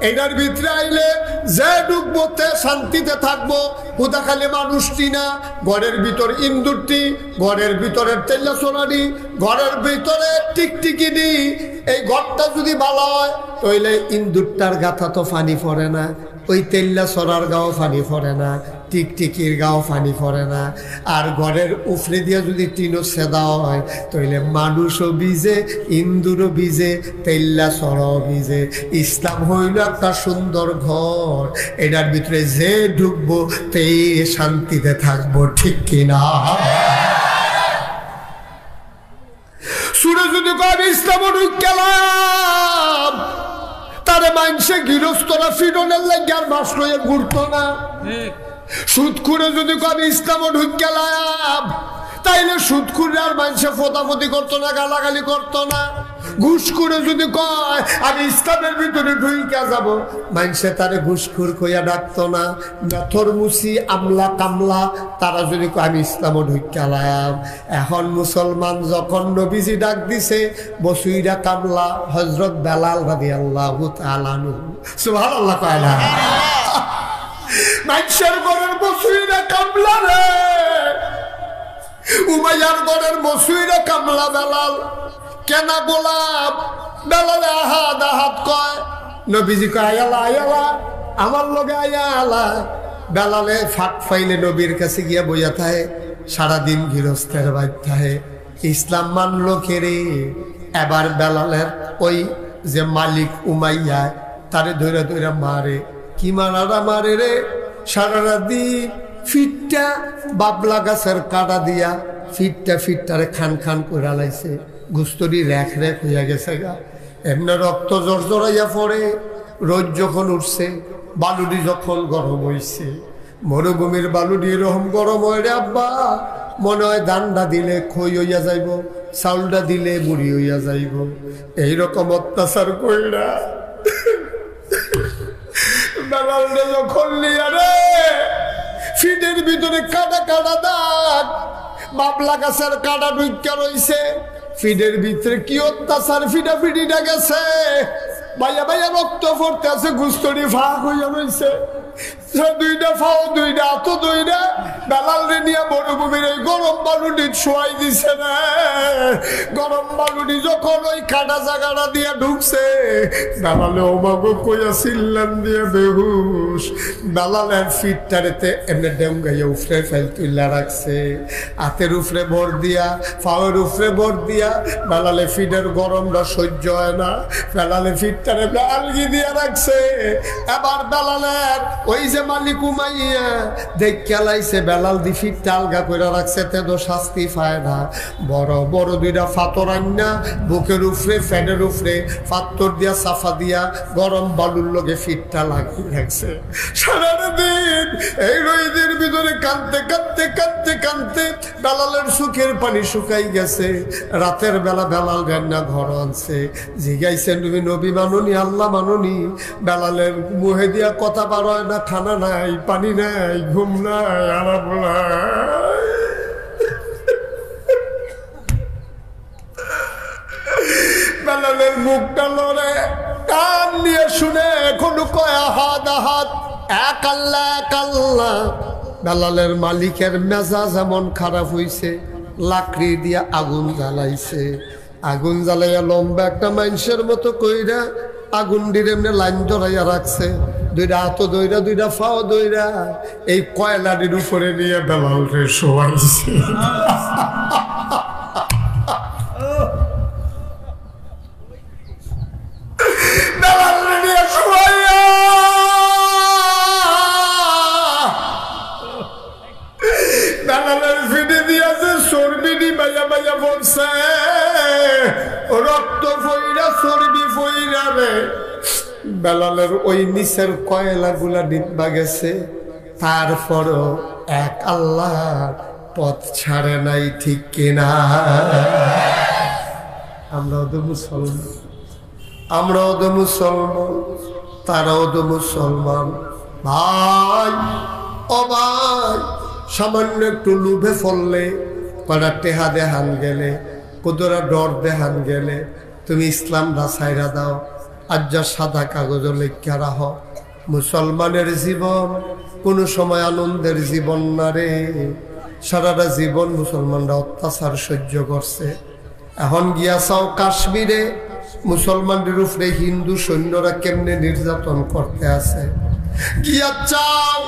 এটার ভিতরে আইলে যে ঢুকবো তে শান্তিতে থাকবো। হুদা খালি মানুষটি না, ঘরের ভিতর ইন্দুরটি, ঘরের ভিতরে তেল্লা সোনারি, ঘরের ভিতরে টিকটিকিনি। এই ঘরটা যদি ভালো হয় তাইলে ইন্দুরটার গাথা তো ফানি পড়ে না, ওই তেল্লা সরার গাও ফানি পড়ে না, টিকটিকির গাও ফানি পড়ে না। আর ঘরের উফরে দিয়ে যদি টিনো সেদা হয় তাইলে মানুষও ভিজে, ইন্দুরও ভিজে, তেল্লা সরাও ভিজে। ইসলাম হইল একটা সুন্দর ঘর, এটার ভিতরে যে ঢুকবো তে শান্তিতে থাকবো, ঠিক কিনা? সুরে যদি কবে ইসলাম ঢুকলাম, তারে মানুষে গৃহস্থরা ফিরনের লাগে আর মাস লইয়া ঘুরতো না। সুদ করে যদি কবে ইসলাম ঢুকলাম, তাইলে সুদ করে আর মানুষে ফোতাফতি করতো না, গালাগালি করতো না। ঘুষ করে যদি কয় আমি ইসলামের ভিতরে ঢুইকা যাব, মানুষে তারে ঘুষখুর কইয়া ডাকতো না। থরমুসি আমলা কামলা তারা যদি কয় আমি ইসলামও ঢুকালাম। এখন মুসলমান যখন নবীজি ডাক দিছে বসুইরা কামলা, হযরত বেলাল রাদিয়াল্লাহু তাআলা আনহু, সুবহানাল্লাহ কয় না? মানুষের ঘরের বসুইরা কামলা রে, উমাইয়ার ঘরের বসুইরা কামলা বেলাল। কেনা গোলাপ বেলালে আহাদ আহাদ কয়, নবীজি কয় আয়ালা আয়ালা, আমার লগে আয়ালা। বেলালে ফাঁক ফাইলে নবীর কাছে গিয়া বইয়া থাকে, সারাদিন গৃহস্থের বাইর থাকে। ইসলাম মানলো কেরে? এবার বেলালের ওই যে মালিক উমাইয়া তারে ধরে ধরে মারে। কি মারারা মারে রে? সারা রাতি ফিটটা বাবলা গাছের কাটা দিয়া ফিটটারে খান খান করে লাইছে। গুস্তরি রেখ রেখ হইয়া গেছে গা, এমনি রক্ত জড়জড়াইয়া পড়ে। রোদ যখন উঠছে, বালুডি যখন গরম হইছে, মরুভূমির বালুডি এরকম গরম হয় রে আব্বা, মনে হয় ধানটা দিলে খই হইয়া যাইব, চাউলটা দিলে মুড়ি হইয়া যাইব। এইরকম অত্যাচার কইরা বেলালটা যখন লিয়া রে, ফিটের ভিতরে কাটা কাটা দাগ, বাবলা গাছের কাটা ঢুইকা রইছে। ফিডের ভিতরে কি অত্যাচার, ফিডা ফিডিটা গেছে, ভাইয়া ভাইয়া রক্ত পড়তে আছে, গুস্তরি ফাঁক হইয়া রয়েছে। দুইটা ফাও দুইটা এত দুইটা বেলাল রে নিয়ে মরুভূমির ওই গরম বালুটি শোয়াই দিছে না। গরম বালুটি যখন ওই কাটা জায়গাটা দিয়ে ঢুকছে, বেলালে ওমাগো কইয়া চিল্লান দিয়ে বেহুশ। বেলালের ফিটটারেতে এমনি ডেমগাইয়া উফরে ফেল তুইলা রাখছে, হাতের উফরে ভর দিয়া, ফাওয়ের উফরে ভর দিয়া। বেলালে ফিটের গরমটা সহ্য হয় না, বেলালে ফিটটারে আলগি দিয়ে রাখছে। এবার বেলালের ওই যে মালিক উমাইয়া দেখ খেলাইছে, বেলাল দি ফিটটা আলগা করে রাখছে, তে তো শাস্তি পায় না। বড় বড় দুইটা ফাতর আন্না বুকের উফরে ফ্যানের উফরে ফাতর দিয়া সাফা দিয়া গরম বালুর লগে ফিটটা লাগিয়ে রাখছে। সারাদিন এই রোদের ভিতরে কাঁদতে কাঁদতে কাঁদতে কাঁদতে বেলালের সুখের পানি শুকাই গেছে। রাতের বেলা বেলাল রান্না ঘর আনছে, জিগাইছেন তুমি নবী মাননি, আল্লাহ মাননি? বেলালের মুহে দিয়া কথা বার হয় না, খানা নাই, পানি নাই, ঘুম নাই, আরাম নাই। বেলালের মুখটা লড়ে, কান নিয়ে শুনে এখনো কয় আহাদ আহাদ, এক আল্লাহ এক আল্লাহ। বেলালের মালিকের মেজাজ এমন খারাপ হইছে, লাকড়ি দিয়া আগুন জ্বালাইছে। আগুন জ্বালাইয়া লম্বা একটা মানুষের মতো কইরা আগুন দিয়ে এমনি লাইন ধরাইয়া রাখছে। দুইটা হাত দইরা, দুইটা ফাও দইরা এই কয়লাটির উপরে নিয়ে বেলাল রে শোয়াইছে। বেলালের ফিডে দিয়েছে চর্বি বাইয়া বাইয়া বলছে রক্ত ফইরা চর্বি ফইরা রে বেলালের ওই নিচের কয়লা গুলা ডিব্বা গেছে তারপরও এক আল্লাহর পথ ছাড়ে নাই ঠিক কিনা আমরাও তো মুসলমান আমরাও তো মুসলমান তারাও তো মুসলমান ভাই ও ভাই সামান্য একটু লুভে ফললে কটা টেহা দেহান গেলে কতটা ডর দেহান গেলে তুমি ইসলামটা ছাইরা দাও আজ যা সাদা কাগজ লেখা রাহ মুসলমানের জীবন কোনো সময় আনন্দের জীবন না রে সারাটা জীবন মুসলমানরা অত্যাচার সহ্য করছে এখন গিয়াছাও কাশ্মীরে মুসলমানদের উপরে হিন্দু সৈন্যরা কেমনে নির্যাতন করতে আছে গিয়া চাও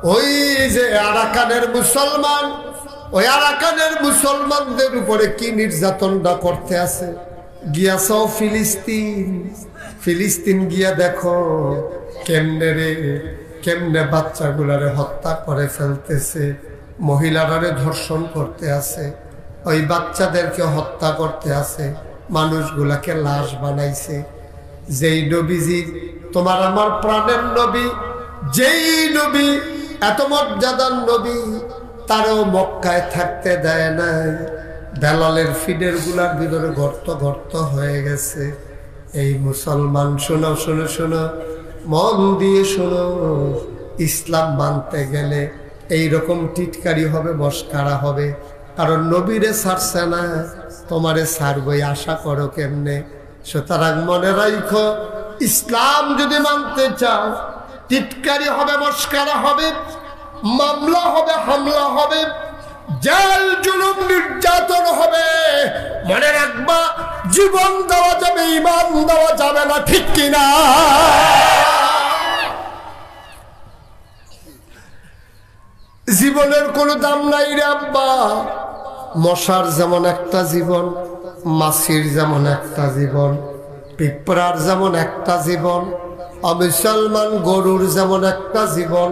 ওই যে আরাকানের মুসলমান ওই আরাকানের মুসলমানদের উপরে কি নির্যাতনটা করতে আছে গিয়াছাও ফিলিস্তিন গিয়া দেখো কেমনে রে কেমনে বাচ্চাগুলারে হত্যা করে ফেলতেছে মহিলারারে ধর্ষণ করতে আছে ওই বাচ্চাদেরকে হত্যা করতে আছে মানুষগুলাকে লাশ বানাইছে যেই নবীজি তোমার আমার প্রাণের নবী যেই নবী এত মর্যাদার নবী তারও মক্কায় থাকতে দেয় নাই বেলালের ফিডের গুলার ভিতরে গর্ত গর্ত হয়ে গেছে এই মুসলমান শোনো শোনো শোনো মন দিয়ে শোনো ইসলাম মানতে গেলে এই রকম টিটকারি হবে মস্কারা হবে কারণ নবীরে ছাড়ছে না তোমারে ছাড়বই আশা করো কেমনে সুতরাং মনে রাখো ইসলাম যদি মানতে চাও টিটকারি হবে মস্কারা হবে মামলা হবে হামলা হবে জেল জুলুম নির্যাতন হবে মনে রাখবা জীবন দেওয়া যাবে ঈমান দেওয়া যাবে না ঠিক কিনা জীবনের কোনো দাম নাই রে আব্বা মশার যেমন একটা জীবন মাছির যেমন একটা জীবন পিঁপড়ার যেমন একটা জীবন অমুসলমান গরুর যেমন একটা জীবন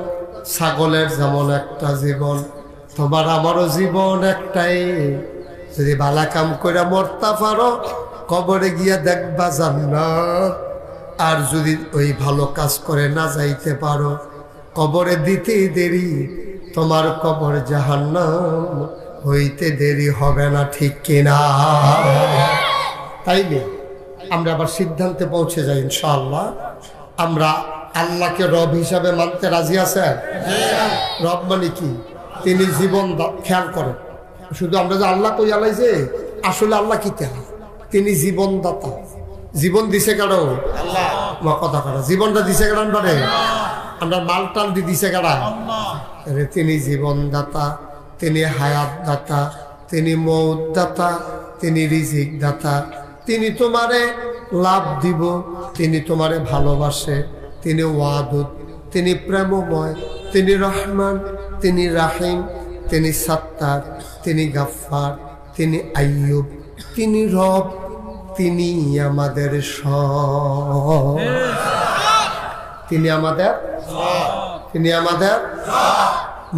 ছাগলের যেমন একটা জীবন তোমার আমারও জীবন একটাই যদি ভালা কাম করে মরতে পারো কবরে গিয়া দেখবা জান্নাত আর যদি ওই ভালো কাজ করে না যাইতে পারো কবরে দিতেই দেরি তোমার কবর জাহান্নাম হইতে দেরি হবে না ঠিক কিনা তাইলে আমরা আবার সিদ্ধান্তে পৌঁছে যাই ইনশাআল্লাহ আমরা আল্লাহকে রব হিসাবে মানতে রাজি আছেন রব মানে কি তিনি জীবন খেয়াল করেন শুধু আমরা যে আল্লাহ কই আলাইছে আসলে আল্লাহ কি তিনি জীবনদাতা জীবন দিছে কারো আল্লাহ কথা কারো জীবনটা দিছে কারণ পারে আমরা মালটাল দিছে কারা তিনি জীবনদাতা তিনি হায়াত দাতা তিনি মৌত দাতা তিনি রিজিক দাতা তিনি তোমারে লাভ দিব তিনি তোমারে ভালোবাসে তিনি ওয়াদুদ তিনি প্রেমময় তিনি রহমান তিনি রাহিম তিনি সাত্তার তিনি গাফফার তিনি আইয়ুব তিনি রব তিনি আমাদের সব তিনি আমাদের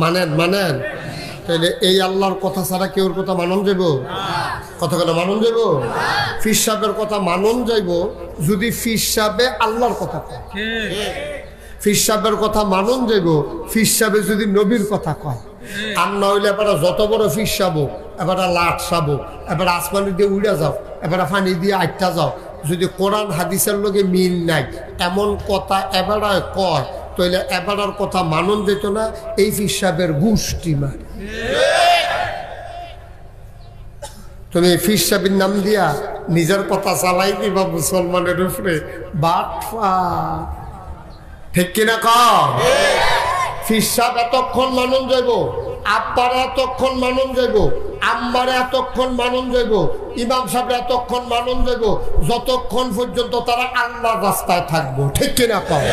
মানেন মানেন তাহলে এই আল্লাহর কথা ছাড়া কেউর কথা মানন যাইব কথা কথা মানন যাইব ফির সাহেবের কথা মানন যাইব যদি ফির সাহেবে আল্লাহর কথা কয় ফির সাহেবের কথা মানন যাইব ফির সাহেবে যদি নবীর কথা কয় আর না হইলে এবার যত বড় ফির সাহেব এবার লাট সাব এবার আসমানি দিয়ে উড়ে যাও এবার পানি দিয়ে আটটা যাও যদি কোরআন হাদিসের লগে মিল নাই এমন কথা এবার কয় তাহলে এবারের কথা মানন যেত না এই ফির সাহেবের গোষ্ঠী মার তুমি ফির সাহেবের নাম দিয়া নিজের কথা চালাই দিবা মুসলমানের উপরে বাটফা ঠিক কিনা কম ফির সাহেব এতক্ষণ মানন যাইব আব্বারে এতক্ষণ মানন যাইব আম্মারে এতক্ষণ মানন যাইব ইমাম সাহেব এতক্ষণ মানন যাইব যতক্ষণ পর্যন্ত তারা আল্লাহর রাস্তায় থাকবো ঠিক কিনা কম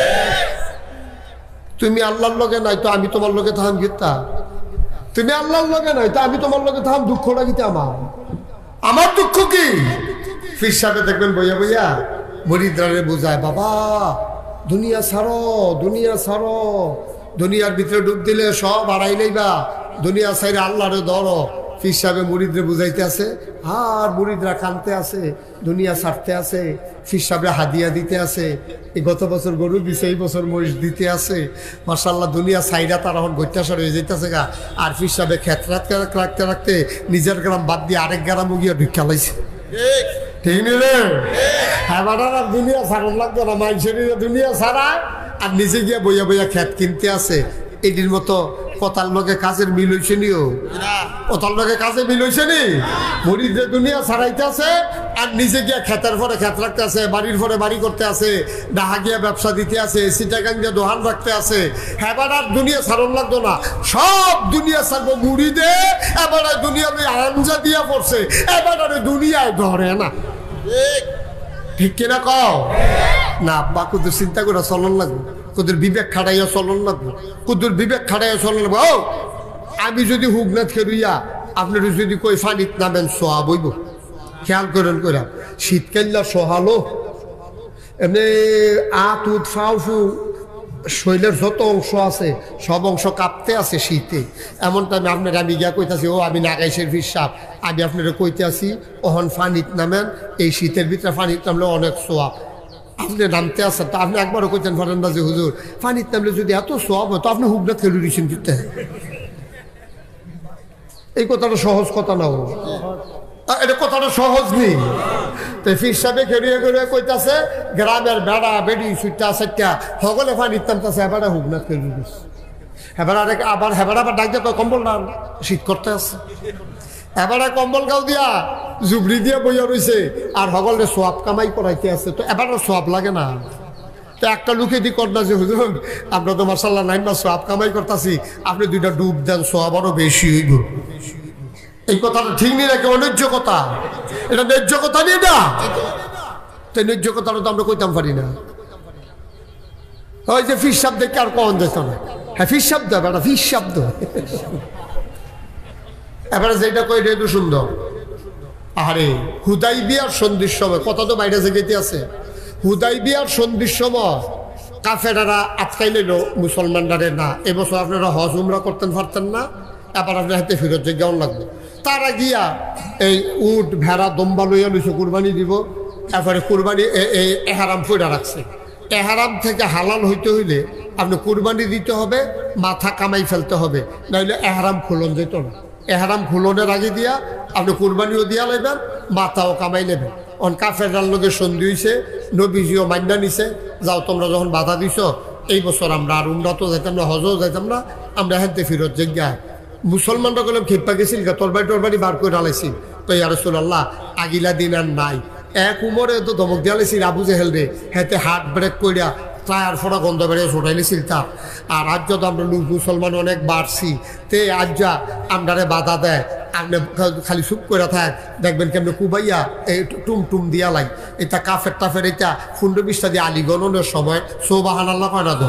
তুমি আল্লাহর লগে নাই তো আমি তোমার লগে থাম গীতা তুমি আল্লাহর লগে নাই তো আমি তোমার লগে থাম দুঃখটা গীতা আমার দুঃখ কি ফির সাহেব দেখবেন বইয়া বইয়া মুরিদরা বুঝায় বাবা দুনিয়া ছাড়ো দুনিয়ার ভিতরে ডুব দিলে সব হারাইলেই বা দুনিয়া সাইরে আল্লাহরে ধরো। পীর সাহেব মুরিদরে বুঝাইতে আছে আর মুরিদরা কানতে আছে, দুনিয়া ছাড়তে আছে, পীর সাহেবরে হাদিয়া দিতে আছে। এই গত বছর গরু দিছে, এই বছর মহিষ দিতে আছে। মাশাআল্লাহ দুনিয়া সাইরা তারা এখন গৈত্যাসর হয়ে যেতেছে গা। আর পীর সাহেবে ক্ষেত রাখতে রাখতে নিজের গ্রাম বাদ দিয়ে আরেক গ্রাম গিয়ে ঢুকা লাইছে। ঠিক নেই রে? হ্যাঁ বাটার আর দুনিয়া ছাড়ন লাগতো না, মানুষের দুনিয়া ছাড়ায় আর নিজে গিয়ে বইয়া বইয়া ক্ষেত কিনতে আছে। এটির মতো কথার লগে কাজের মিল হয়েছে নিও, কথার লগে কাজে মিল হয়েছে নি। মরিদের দুনিয়া ছাড়াইতে আছে আর নিজে গিয়া ক্ষেতের পরে ক্ষেত রাখতে আছে, বাড়ির পরে বাড়ি করতে আছে, ডাহা গিয়া ব্যবসা দিতে আছে, সিটাগাং দিয়ে দোকান রাখতে আছে। এবার আর দুনিয়া ছাড়ন লাগতো না, সব দুনিয়া ছাড়বো মুড়িদে। এবার দুনিয়া আঞ্জা দিয়া পড়ছে, এবার আর দুনিয়ায় ধরে না। ঠিক কিনা কও না? আব্বা কুদুর চিন্তা করে চলন লাগবে, কুদুর বিবেক খাটাইয়া চলন লাগবে, কুদুর বিবেক খাটাইয়া চলন লাগবে। ও আমি যদি হুগনাথ খেলুইয়া আপনার যদি কই ফানিত নামেন সোয়া বইব, খেয়াল করেন কইরা শীতকাল্লা সোহালো এমনি আত উত ফাউফু শরীরের যত অংশ আছে সব অংশ কাঁপতে আছে শীতে। এমন টাইমে আপনার আমি গিয়া কইতাছি, ও আমি নাগাইশের হিসাব, আমি আপনারা কইতে আসি ওহন ফানিত নামেন। এই শীতের ভিতরে ফানিত নামলে অনেক সোয়াব। আপনি নামতে আসেন তো আপনি একবারও কইতেন পারেন না যে হুজুর ফানিত নামলে যদি এত সোয়াব হয় তো আপনি হুগনাথ খেলু রিসেন দিতে। এই কথাটা সহজ কথা না, এটা কথাটা সহজ নেই। তো পীর সাহেবে খেলিয়ে খেলিয়ে কইতাছে গ্রামের বেড়া বেড়ি সুইটা সাইটা সকলে ফানিত নামতেছে, এবার হুগনাথ খেলু দিস। এবার আবার হেবার আবার ডাক দিয়ে কম্বল নাম শীত করতে আছে। এবারে কম্বল গাও দিয়া জুবড়ি দিয়ে বইয়া রয়েছে আর সকলে সোয়াব কামাই করাইতে আছে। তো এবার সোয়াব লাগে না? তো একটা লুকে দি কর না যে হুজুর আমরা তো মাশাআল্লাহ 9 মাস সোয়াব কামাই করতেছি, আপনি দুইটা ডুব দেন সোয়াব আরো বেশি হইব। এই কথাটা ঠিক নেই নাকি? অন্যায্য কথা, এটা ন্যায্য কথা নেই না? তো ন্যায্য কথাটা তো আমরা কইতাম পারি না। ওই যে ফিস শব্দ দেখে আর কখন যেত না। হ্যাঁ ফিস শব্দ, বেটা ফিস শব্দ। এবারে যেটা কই এটা সুন্দর। আরে হুদাইবিয়ার সন্ধির সময় কথা তো বাইরে জেগেতে আছে। হুদাইবিয়ার সন্ধির সময় কাফেরারা আটকাইলেন মুসলমানরা, না এবছর আপনারা হজ উমরা করতেন পারতেন না, এবার আপনার হাতে ফেরত জায়গাও লাগবে। তারা গিয়া এই উট ভেড়া দম্বা লইয়া লইছে কুরবানি দিব। এরপরে কুরবানি এই এহারাম ফইরা রাখছে। এহারাম থেকে হালাল হইতে হইলে আপনি কুরবানি দিতে হবে, মাথা কামাই ফেলতে হবে, নাহলে এহারাম খুলন যেত না। এহারাম খুলনের আগে দিয়া আপনি কুরবানিও দিয়া লাইবেন, মাথাও কামাই নেবেন। অন কাফেররার লোকে সন্ধি হয়েছে, নবীজিও মান্না নিছে, যাও তোমরা যখন বাধা দিছ এই বছর আমরা আর উমরা তো যাইতাম না, হজও যাইতাম না, আমরা হেনতে ফিরত জায়গায়। মুসলমানরা গেলাম খেপা গেছিল, তরবারি টরবারি বার করে আলাইছি। তো ইয়া রাসূলুল্লাহ আগিলা দিন আর নাই। এক উমরে তো ধমক দিয়া লাইছি আবু জেহেল রে, হেতে হার্ট ব্রেক কইরা টায়ার ফোড়া গন্ধ বেড়ে ছোটাইলেছিল তা। আর আজ যত আমরা মুসলমান অনেক বাড়ছি, তে আজ যা আমরারে বাধা দেয়, আপনি খালি চুপ করে থাক, দেখবেন কেমন কুবাইয়া এই টুম টুম দিয়া লাই। এটা কাফের টাফের এটা 15-20টা দিয়ে আলী গণনের সময় সুবহানাল্লাহ কয় না? তো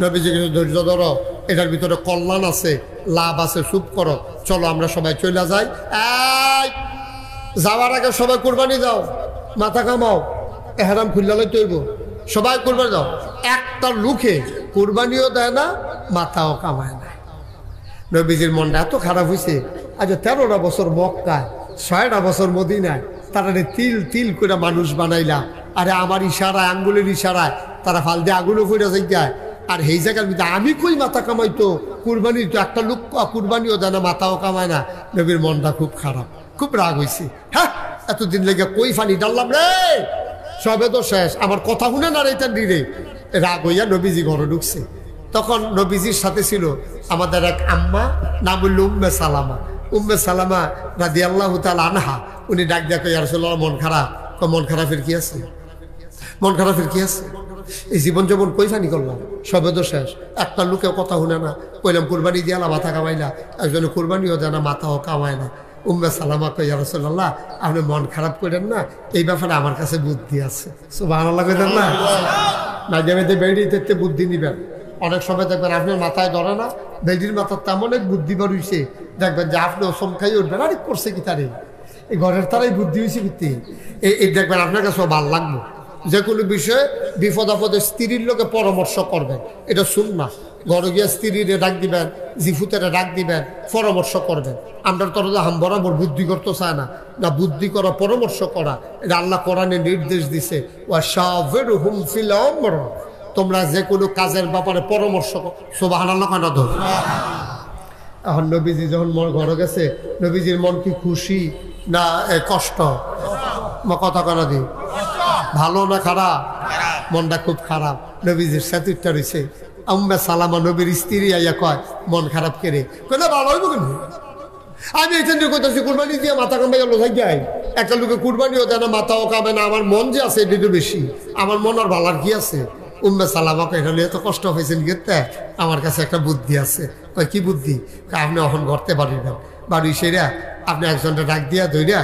নবীজি ধৈর্য ধরো, এটার ভিতরে কল্যাণ আছে, লাভ আছে, চুপ করো, চলো আমরা সবাই চলে যাই। যাওয়ার আগে সবাই কুরবানি যাও, মাথা কামাও, এহরাম খুললে তৈব, সবাই কুরবানি দাও। একটা লুকে কুরবানিও দেয় না, মাথাও কামায় না। নবীজির মনটা এত খারাপ হয়েছে। আজ 13টা বছর মক্কায়, 6টা বছর মদিনায়, তারা তিল তিল করে মানুষ বানাইলা। আরে আমার ইশারায়, আঙ্গুলের ইশারায় তারা ফাল দিয়ে আগুনও ফুটে যায়। আর এই জায়গার ভিতরে আমি কই মাথা কামাইতো, কুরবানি তো একটা লোক কুরবানিও দেয় না, মাথাও কামায় না। নবীর মনটা খুব খারাপ, খুব রাগ হয়েছে। হ্যাঁ এতদিন লেগে কই ফানি ডাললাম রে, সবে তো শেষ, আমার কথা শুনে না রে। রে রাগ হইয়া নবীজি ঘরে ঢুকছে। তখন নবীজির সাথে ছিল আমাদের এক আম্মা, নাম হইল উম্মে সালামা। উম্মে সালামা রাদিয়াল্লাহু তাআলা আনহা, উনি ডাক দেখো ইয়া রাসূলুল্লাহ মন খারাপ। মন খারাপের কি আছে? মন খারাপের কি আছে? এই জীবন যেমন কই ফানি করলাম, সবে তো শেষ, একটা লোকেও কথা শুনে না। কইলাম কুরবানি দিয়ালা, মাথা কামাইলা, একজনে কুরবানিও দেয় না, মাথাও কামায় না। উম্মে সালামা কই ইয়া রাসূলুল্লাহ আপনি মন খারাপ করেন না, এই ব্যাপারে আমার কাছে বুদ্ধি আছে। সুবহানাল্লাহ কইতেন না? মাঝে মাঝে বেড়িতে বুদ্ধি নিবেন। অনেক সময় দেখবেন আপনার মাথায় ধরে না, বেডির মাথার তেমন এক বুদ্ধি বার হইছে, দেখবেন যে আপনি চমকাই উঠবেন, আরে করছে কি তারে, এই ঘরের তারাই বুদ্ধি হয়েছে ভিত্তি, এই দেখবেন আপনার কাছে ভাল লাগবে। যে কোনো বিষয়ে বিপদ আপদে স্ত্রীর লোকে পরামর্শ করবেন, এটা সুন্নাহ। ঘরে গিয়া স্ত্রীরে ডাক দিবেন, জিফুতেরা ডাক দিবেন, পরামর্শ করবেন। আমরা তো হাম বরাবর বুদ্ধি করতে চায় না, না বুদ্ধি করা পরামর্শ করা, এটা আল্লাহ কোরআনে নির্দেশ দিছে, ওয়াশাওয়িরহুম ফিল আমর, তোমরা যে কোনো কাজের ব্যাপারে পরামর্শ করো। সুবহানাল্লাহ কেন ধর। এখন নবীজি যখন ঘরে গেছে, নবীজির মন কি খুশি না কষ্ট? কথা কেনা দি ভালো না খারাপ? মনটা খুব খারাপ। নবীজির সাথীটা রয়েছে উম্মে সালামা, নবীর স্ত্রী আইয়া কয় মন খারাপ করে কেন? ভালো হইব কেন? আমি এই জন্য কোথাও কুরবানি দিয়ে মাথা কামাইয়া লোঝাই যাই, একটা লোকে কুরবানিও দেয় না, মাথাও কামে না। আমার মন যে আছে এটা বেশি, আমার মন আর ভালার কি আছে? উম্মে সালামাকে এখানে এত কষ্ট হয়েছেন গেতে, আমার কাছে একটা বুদ্ধি আছে। কয় কি বুদ্ধি? আপনি এখন করতে পারিবেন, বাড়ি সেরা আপনি একজনটা ডাক দিয়া ধইরা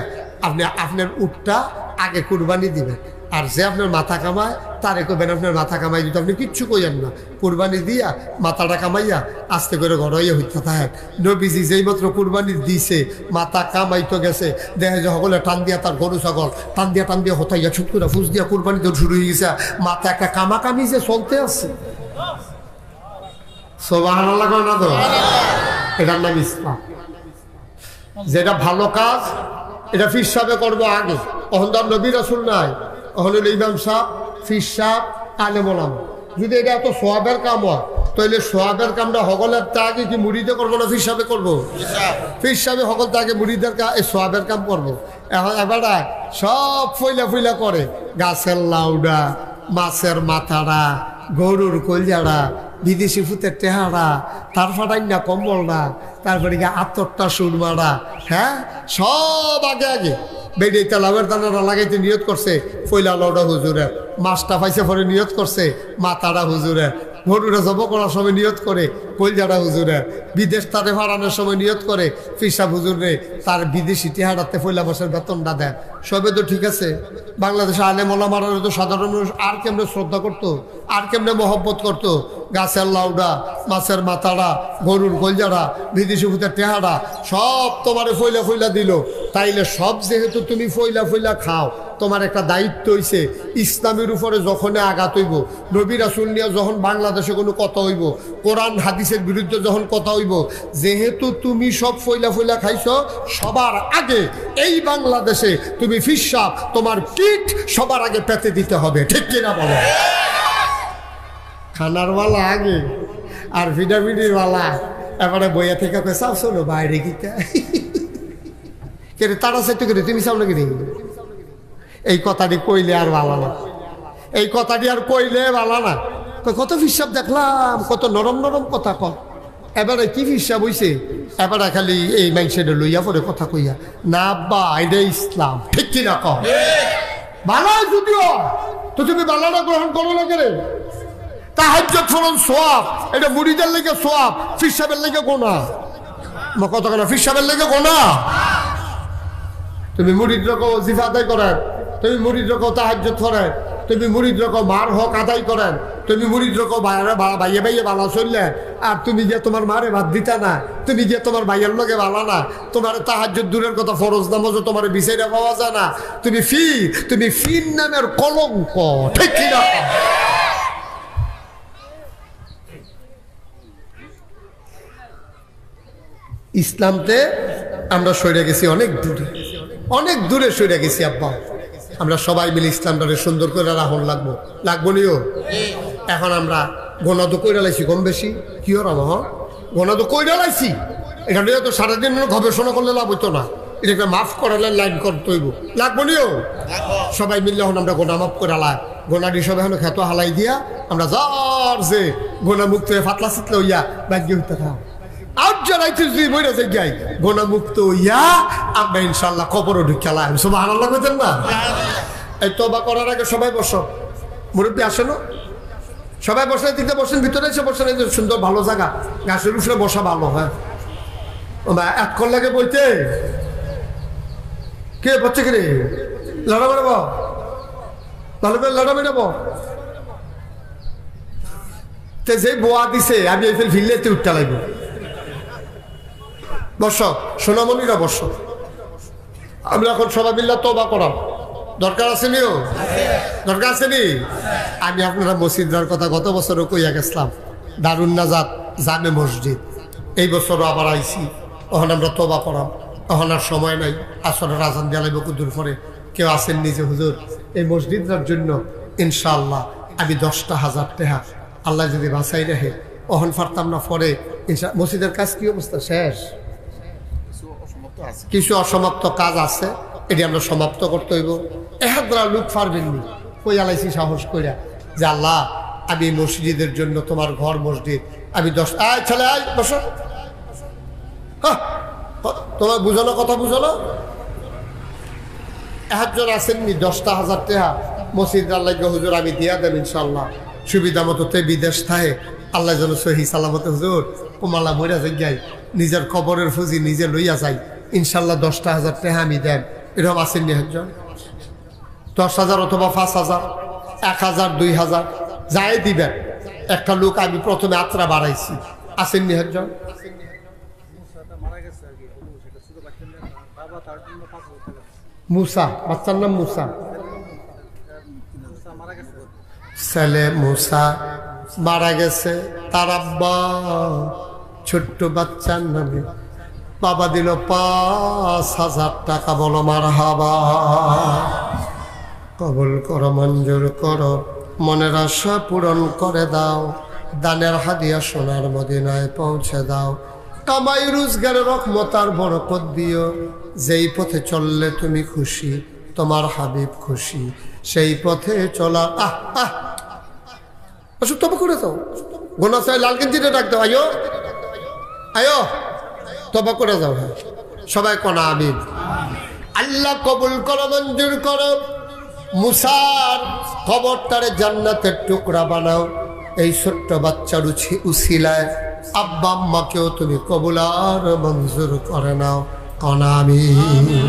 আপনি আপনার উটটা আগে কুরবানি দিবেন, আর যে আপনার মাথা কামায় তারে কবেন আপনার মাথা কামাই দিতে, আপনি কিচ্ছু কইেন না, কুরবানি দিয়া মাথাটা কামাইয়া আস্তে করে ঘরইয়া হইতে থাকেন। নবীজি যেই মাত্র কুরবানি দিছে, মাথা কামাইতে গেছে, দেখে যে সকলে টান দিয়া তার গরু ছাগল টান দিয়া হতাইয়া ছুট করে ফুস দিয়া কুরবানি তো শুরু হয়ে গেছে। মাথা একটা কামাকামি যে চলতে আছে। সুবহানাল্লাহ না তো? এটার নাম ইসলাম। যেটা ভালো কাজ এটা ফির সাহেবে করবো আগে। অহন তার নবী রাসূল নাই, অহন ইমাম সাহেব, ফির সাহেব, আলেম ওলামা। যদি এটা এত সোয়াবের কাম হয়, তাহলে সোয়াবের কামটা সকলের আগে কি মুড়িতে করবো না ফির সাহেবে করবো? ফির সাহেবে সকল আগে মুড়িদের এই সোয়াবের কাম করবো। এখন এবার সব ফইলা করে, গাছের লাউডা, মাছের মাথাড়া, গরুর কলজাড়া, বিদেশি ফুতের টেহারা, তার ফাটাই না কম্বলটা, তারপরে গিয়ে আতরটা সুরমারা, হ্যাঁ সব আগে বেড়ে তেলাবের দানাটা লাগাইতে নিয়ত করছে, ফইলা লাউডা হুজুরের, মাছটা পাইছে পরে নিয়ত করছে মাথাটা হুজুরের, গরুরা জব করার সময় নিয়ত করে কলজাটা হুজুরের, বিদেশ তারে ফাড়ানোর সময় নিয়ত করে ফিরসাব হুজুরে তার বিদেশি টেহারাতে ফইলা মাসের বেতনটা দেন। সবে তো ঠিক আছে। বাংলাদেশে আলেম ওলামারা তো সাধারণ মানুষ আর কেমনে শ্রদ্ধা করতো, আর কেমনে মহব্বত করতো। গাছের লাউডা, মাছের মাথাড়া, গরুর কলজাড়া, বিদেশি ভূতের টেহারা সব তোমারে ফইলা দিল। তাইলে সব যেহেতু তুমি ফইলা খাও, তোমার একটা দায়িত্ব হইছে ইসলামের উপরে যখন আঘাত হইব, নবী রাসূল নিয়ে যখন বাংলাদেশে কোনো কথা হইব, কোরআন হাদিসের বিরুদ্ধে যখন কথা হইব, যেহেতু তুমি সব ফইলা খাইছ, সবার আগে এই বাংলাদেশে তুমি ফিরসাব তোমার পিঠ সবার আগে পেতে দিতে হবে। ঠিক কিনা বলো? খানারওয়ালা আগে আর ভিটামিনিরওয়ালা এবারে বইয়া থেকে চাও চলো বাইরে গিয়ে কে তারা চাইতে করে তুমি চাও নাকি? এই কথাটি কইলে আর ভালো না, এই কথাটি আর কইলে ভালো না। কত ফিরসাব দেখলাম, কত নরম কথা কর। এবারে কি ফিরসাব হইছে, এবারে খালি এই মানুষের লইয়া পরে কথা কইয়া না বা এটা ইসলাম। ঠিক কিনা কর? ভালো যদিও তো তুমি ভালোটা গ্রহণ করো না কেন? তাহাজ্জুদ ফরজ সওয়াব, এটা মুরিদের লেগে সওয়াব, ফিরসাবের লেগে গুনাহ। কথা কেন? ফিরসাবের লেগে গুনাহ। তুমি মুরিদ রকম ওয়াজিফা আদায় করেন, তুমি মুরিদ রকম তাহাজ্জুদ করেন, তুমি মুরিদ রকম মার হক আদায় করেন, তুমি মুরিদ রকম ভাইয়ে ভালো চললেন, আর তুমি গিয়ে তোমার মারে ভাত দিতা না, তুমি গিয়ে তোমার ভাইয়ের লগে ভালো না, তোমার তাহাজ্জুদ দূরের কথা ফরজ নামাজও তোমার বিচাইরা পাওয়া যায় না। তুমি ফির নামের কলঙ্ক। ঠিক কিনা? ইসলামতে আমরা সরে গেছি অনেক দূরে সরে গেছি। আব্বা আমরা সবাই মিলে ইসলামটাকে সুন্দর করে রাখুন, লাগবো নিও। এখন আমরা গোনা তো কইরা লাইছি কম বেশি, কি ওর আমার গোনা তো কইরা লাইছি, এখানে তো সারাদিন গবেষণা করলে লাভ হইতো না, এটাকে মাফ করালে লাইন করতে হইব, লাগবো নিও। সবাই মিললে এখন আমরা গোনা মাফ করে লাই, গোনাটি সবাই এখন খেতো হালাই দিয়া আমরা যার যে গোনা মুক্ত হয়ে ফাতলা চিতলে হইয়া বাগ্য হইতে থাক। আর যারাইতে যদি বইরা যাই গোনা মুক্ত হইয়া আমরা ইনশাল্লাহ কবরও ঢুকালাম। সুবহানাল্লাহ কইতেন না? এই তওবা করার আগে সবাই বসো, মুরব্বী আসেন, সবাই বসে দিতে বসেন, ভিতরে এসে বসেন। এই যে সুন্দর ভালো জায়গা, গাছের উপরে বসা ভালো। হ্যাঁ এক কল লাগে বইতে কে বসছে কে রে? লড়া বেড়াবো, ভালো করে লড়া বেড়াবো। যে বোয়া দিছে আমি এই ফিরলেতে উঠতে লাগবো। বস সোনামণিরা বস, আমরা এখন সবাই মিল্লা তওবা করা। দরকার আসেনিও, দরকার আসেনি। আমি আপনারা মসজিদার কথা গত বছরও কইয়া গেছিলাম, দারুন নাজাত জামে মসজিদ। এই বছরও আবার আইছি, তখন আমরা তবা করাম, তখন আর সময় নাই। আসরের আজান দেওয়া বকুদূর পরে কেউ আসেন নিজে হুজুর এই মসজিদটার জন্য ইনশাআল্লাহ আমি 10,000 টাকা আল্লাহ যদি বাঁচাই রাখে অহন পারতাম না। পরে মসজিদের কাজ কি অবস্থা? শেষ, কিছু অসমাপ্ত কাজ আছে, এটি আমরা সমাপ্ত করতে হইব। এহাদ্রা লোক পারবেননি, কই আলাইছি সাহস কইরা যে আল্লাহ আমি মসজিদের জন্য, তোমার ঘর মসজিদ, আমি 10 ছেলে বসো, তোমার বুঝানো কথা বুঝানো। একজন আসেননি 10,000 টাকা মসজিদ আল্লাহ হুজুর আমি দিয়া দেব ইনশাল্লাহ, সুবিধা মতো তে বিদেশ থাকে আল্লাহ যেন সহি সালামত হুজুর কুমালা মরা যাই নিজের কবরের ফুজি নিজে লইয়া যাই ইনশাল্লাহ 10,000 টাকা আমি দেন। এরকম আসেননি একজন? 10,000 অথবা 5,000, 1,000, 2,000 যাই দিবেন। একটা লোক আমি প্রথমে আত্রা বাড়াইছি, আসেননি একজন? মুসা, বাচ্চার নাম মুসা, ছেলে মুসা মারা গেছে, তার আব্বা ছোট্ট বাচ্চার নামে বাবা দিল 5,000 টাকা। বলো মারহাবা। কবুল করো, মঞ্জুর করো, মনের আশা পূরণ করে দাও, দানের হাদিয়া সোনার মদিনায় পৌঁছে দাও। কামাই রোজগারের রহমত আর বরকত দিও, যেই পথে চললে তুমি খুশি, তোমার হাবিব খুশি, সেই পথে চলা। তবে করে দাও, গোনা চাই লাল গেঞ্জিটা ডাক দাও, আয়ো আয়ো তবা করে যাও। হ্যাঁ সবাই কোনা আমিন। আল্লাহ কবুল করো, মঞ্জুর করো, মুসার কবরটারে জান্নাতের টুকরা বানাও। এই ছোট্ট বাচ্চার উছিলায় আব্বা আম্মাকেও তুমি কবুল আর মঞ্জুর করে নাও, কোনা আমিন।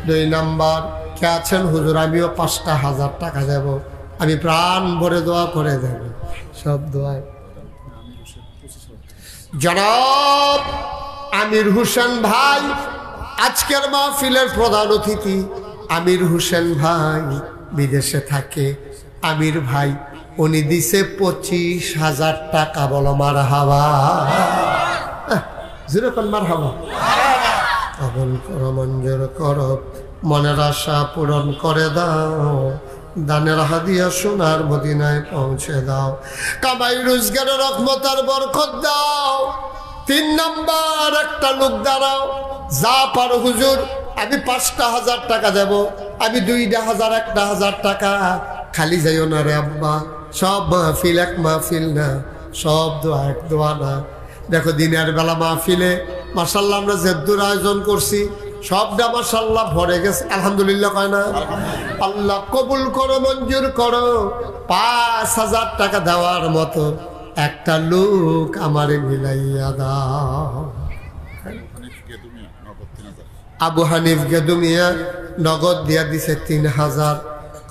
2 নাম্বার কে আছেন হুজুর আমিও 5,000 টাকা দেব, আমি প্রাণ ভরে দোয়া করে দেব। সব দোয়ায় জনাব আমির হোসেন ভাই আজকের মাহফিলের প্রধান অতিথি। আমির হোসেন ভাই বিদেশে থাকে। আমির ভাই উনি দিছে 25,000 টাকা। বলো মারহাবা, যেরকম মারহাবা। কবুল করো, মঞ্জুর করো, মনের আশা পূরণ করে দাও, দানের হাদিয়া সোনার মদিনায় পৌঁছে দাও, কামাই রোজগারের রহমত আর বরকত দাও। 3 নাম্বার একটা লোক দাঁড়াও, যা পারো হুজুর আমি 5,000 টাকা দেব, আমি 2,000, 1,000 টাকা। খালি যাইও না রে আব্বা, সব মাহফিল এক মাহফিল না, সব দোয়া এক দোয়া না। দেখো দিনের বেলা মাহফিলে মাশাআল্লাহ আমরা জেদ্দুর আয়োজন করছি, সবটা মাশাআল্লাহ ভরে গেছে। আলহামদুলিল্লাহ কয় না? আল্লাহ কবুল করো, মঞ্জুর করো। 5,000 টাকা দেওয়ার মতো একটা লোক আমারে মিলাইয়া দাও। আবু হানিফ গেদুমিয়া নগদ দিয়া দিছে 3,000।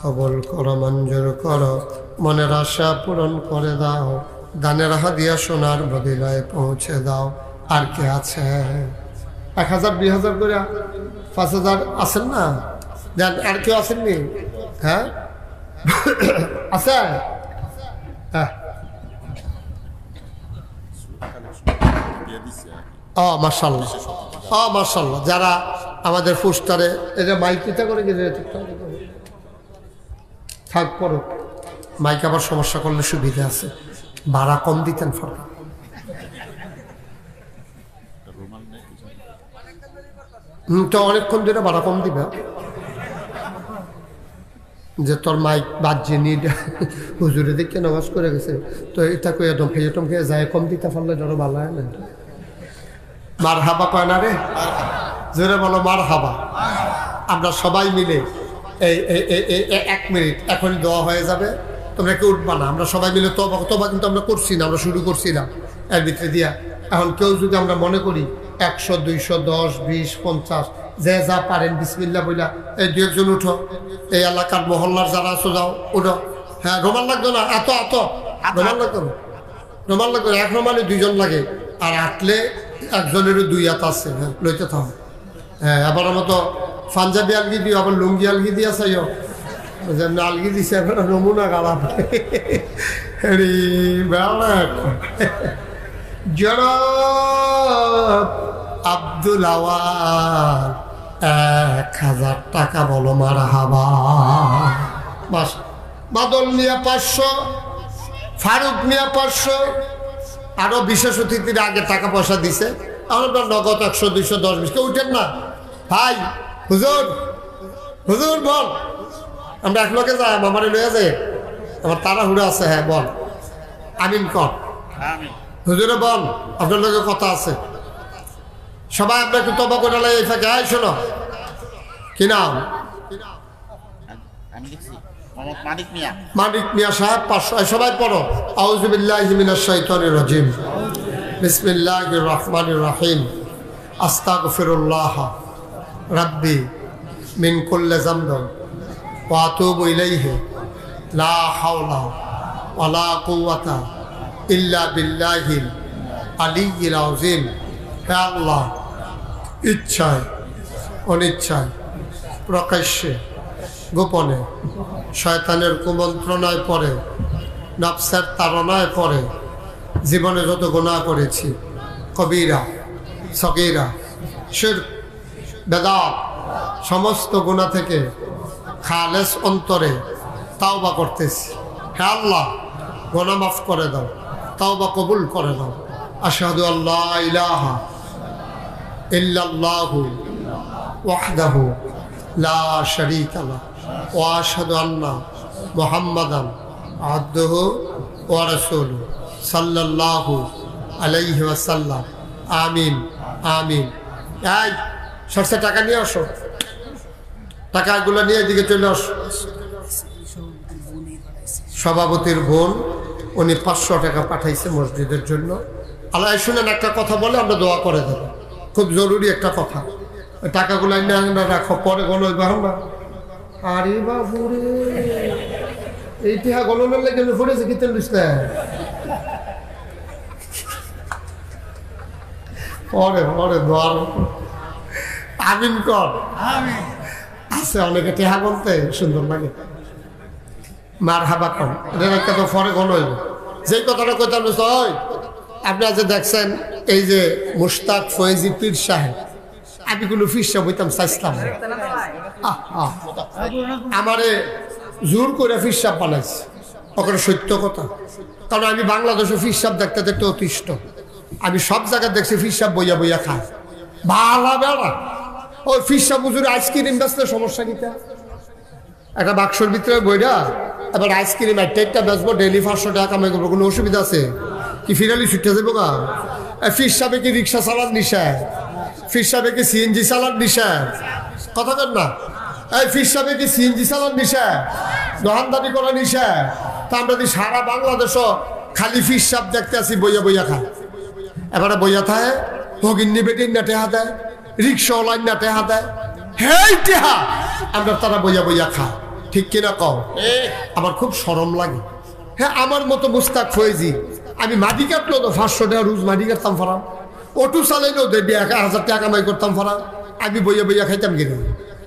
কবুল করো, মঞ্জুর করো, মনের আশা পূরণ করে দাও, দানের হাদিয়া সোনার মদিনায় পৌঁছে দাও। আর কে আছে? 1,000, 2,000 করে 5,000 আছেন না? দেন। আর কেউ আসেননি? হ্যাঁ আছে? হ্যাঁ মাশাআল্লাহ, মাশাআল্লাহ। যারা আমাদের পোস্টারে এটা মাইকিটা করে গেছে থাক করো, মাইক আবার সমস্যা করলে সুবিধা আছে, ভাড়া কম দিতেন। ফাঁকা তো অনেকক্ষণ ধরে ভাড়া কম দিবে, যে তোর মাইক বাজছে নিট হুজুরে দেখে নামাজ করে গেছে, তো এটা কই একদম ফেজটম খেয়ে যায়, কম দিতে পারলে ধরো ভালো হয় না। মার হাবা কয় না রে, জোরে বলো মার হাবা। আমরা সবাই মিলে এই 1 মিনিট এখনই দোয়া হয়ে যাবে, তোমরা কেউ উঠবা না। আমরা সবাই মিলে তবা কিন্তু আমরা করছি না, আমরা শুরু করছিলাম এর ভিতরে দিয়া। এখন কেউ যদি আমরা মনে করি 100, 200, 10, 20, 50 যে যা পারেন বিসমিল্লাহ বইলা এই 2 একজন উঠো, এই এলাকার মহল্লার যারা আছো যাও উঠো। হ্যাঁ রোমান লাগতো না, এত রোমান লাগতো না, রোমান লাগতো না। 1 রোমানে 2 জন লাগে, আর আটলে একজনেরও 2 হাত আছে। হ্যাঁ লইতে থাকো। হ্যাঁ আবার মতো পাঞ্জাবি আলগি দিও, আবার লুঙ্গি আলগি দিয়া চাইও, নালগি দিছে নমুনা খারাপ জনাব আব্দুল আওয়াল 1000 টাকা বলো মারহাবা। বাস বাদল মিয়া 500, ফারুক মিয়া 500, আরো বিশেষ অতিথির আগে টাকা পয়সা দিছে। আমরা নগদ 100, 200, 10, 20 কেউ উঠেন না ভাই। হুজুর হুজুর বল, আমরা এক লোকে যাই, আমারে লয়ে যাই, আমার তাড়াহুড়ো আছে। হ্যাঁ বল, আমিন কর। হুজুরে বল, আপনার লোকের কথা আছে। সবাই আমরা একটু তবা করে লাই ফাঁকে। আয় শোনো, কি নাম? মানিক মিয়া সাহেব 500। সবাই পড়ো আউযু বিল্লাহি মিনাশ শাইতানির রাজিম বিসমিল্লাহির রহমানির রহিম আস্তাগফিরুল্লাহ রাব্বি মিন কুল্লি যামবিন ওয়া আতুবু ইলাইহি লা হাওলা ওয়ালা কুওয়াতা ইল্লা বিল্লাহিল আলিয়্যিল আযীম। হে আল্লাহ, ইচ্ছায় অনিচ্ছায় প্রকাশ্যে গোপনে শয়তানের কুমন্ত্রণায় পড়ে, নফসের তাড়নায় পড়ে জীবনে যত গুনাহ করেছি, কবিরা সগীরা শিরক বেদাত, সমস্ত গুনাহ থেকে খালেস অন্তরে তাওবা করতেছি। হে আল্লাহ, গুনাহ মাফ করে দাও, তাওবা কবুল করে দাও। আশহাদু আল্লা ইলাহা ইল্লাল্লাহু ওয়াহদাহু লা শারীকা লাহু ওয়া আশহাদু আন্না মুহাম্মাদান আবদুহু ওয়া রাসূলুহু সাল্লাল্লাহু আলাইহি ওয়াসাল্লাম। আমিন আমিন। এই সরষে টাকা নিয়ে আসো, টাকাগুলো নিয়ে এদিকে চলে আসো। সভাপতির বোন উনি 500 টাকা পাঠাইছে মসজিদের জন্য। আল্লাহ শুনেন, একটা কথা বলে আমরা দোয়া করে দেব, খুব জরুরি একটা কথা। ওই টাকাগুলো আমরা রাখো, পরে গণইবা না। আরে বাবুরে, এই টিহা গণনের লেগে পড়েছে কি তেল দিস না পরে পরে দোয়ার আমিন কর। আছে অনেকে টিহা বলতে সুন্দর লাগে, মার হাবা কম, এটা তো পরে গণইব। যেই কথাটা কইতাম, আপনারা যে দেখছেন এই যে মুশতাক ফয়েজি পীর সাহেব, আমি কোনো পীর সাহেব হইতাম চাইছিলাম না। আমারে জোর করে পীর সাহেব বানাইছে, ওখানে সত্য কথা। কারণ আমি বাংলাদেশে পীর সাহেব দেখতে দেখতে অতিষ্ঠ। আমি সব জায়গায় দেখছি পীর সাহেব বইয়া বইয়া খায়, ভালো বেড়া। ওই পীর সাহেব হুজুর আইসক্রিম বেচলে সমস্যা কিটা? একটা বাক্সর ভিতরে বইরা এবার আইসক্রিম একটা বেচবো, ডেলি 500 টাকা কামাই করবো, কোনো অসুবিধা আছে কি? ফিরালি ছুটে যাবো গা? পীর সাহেবে কি রিক্সা চালার নিশা? পীর সাহেবে কি সিএনজি চালার নিশা? কথা বল না। এই পীর সাহেবে কি সিএনজি চালার নিশা, দোকানদারি করার নিশা? তা আমরা যদি সারা বাংলাদেশ খালি পীর সাহেব দেখতে আসি বইয়া বইয়া খায়। এবারে বইয়া থাকে ভগিনী বেটির না টেহা দেয়, রিক্সাওয়ালার না টেহা দেয়, হেই টেহা আমরা তারা বইয়া বইয়া খায়। ঠিক কিনা কও? আমার খুব শরম লাগে। হ্যাঁ, আমার মতো মুস্তাক ফয়েজি, আমি মাটি কাটলো তো 500 টাকা রোজ মাটি কাটতাম ফারাম, অটো চালাইলেও 1000 টাকা কামাই করতাম ফারাম। আমি বইয়া বইয়া খাইতাম কিনা?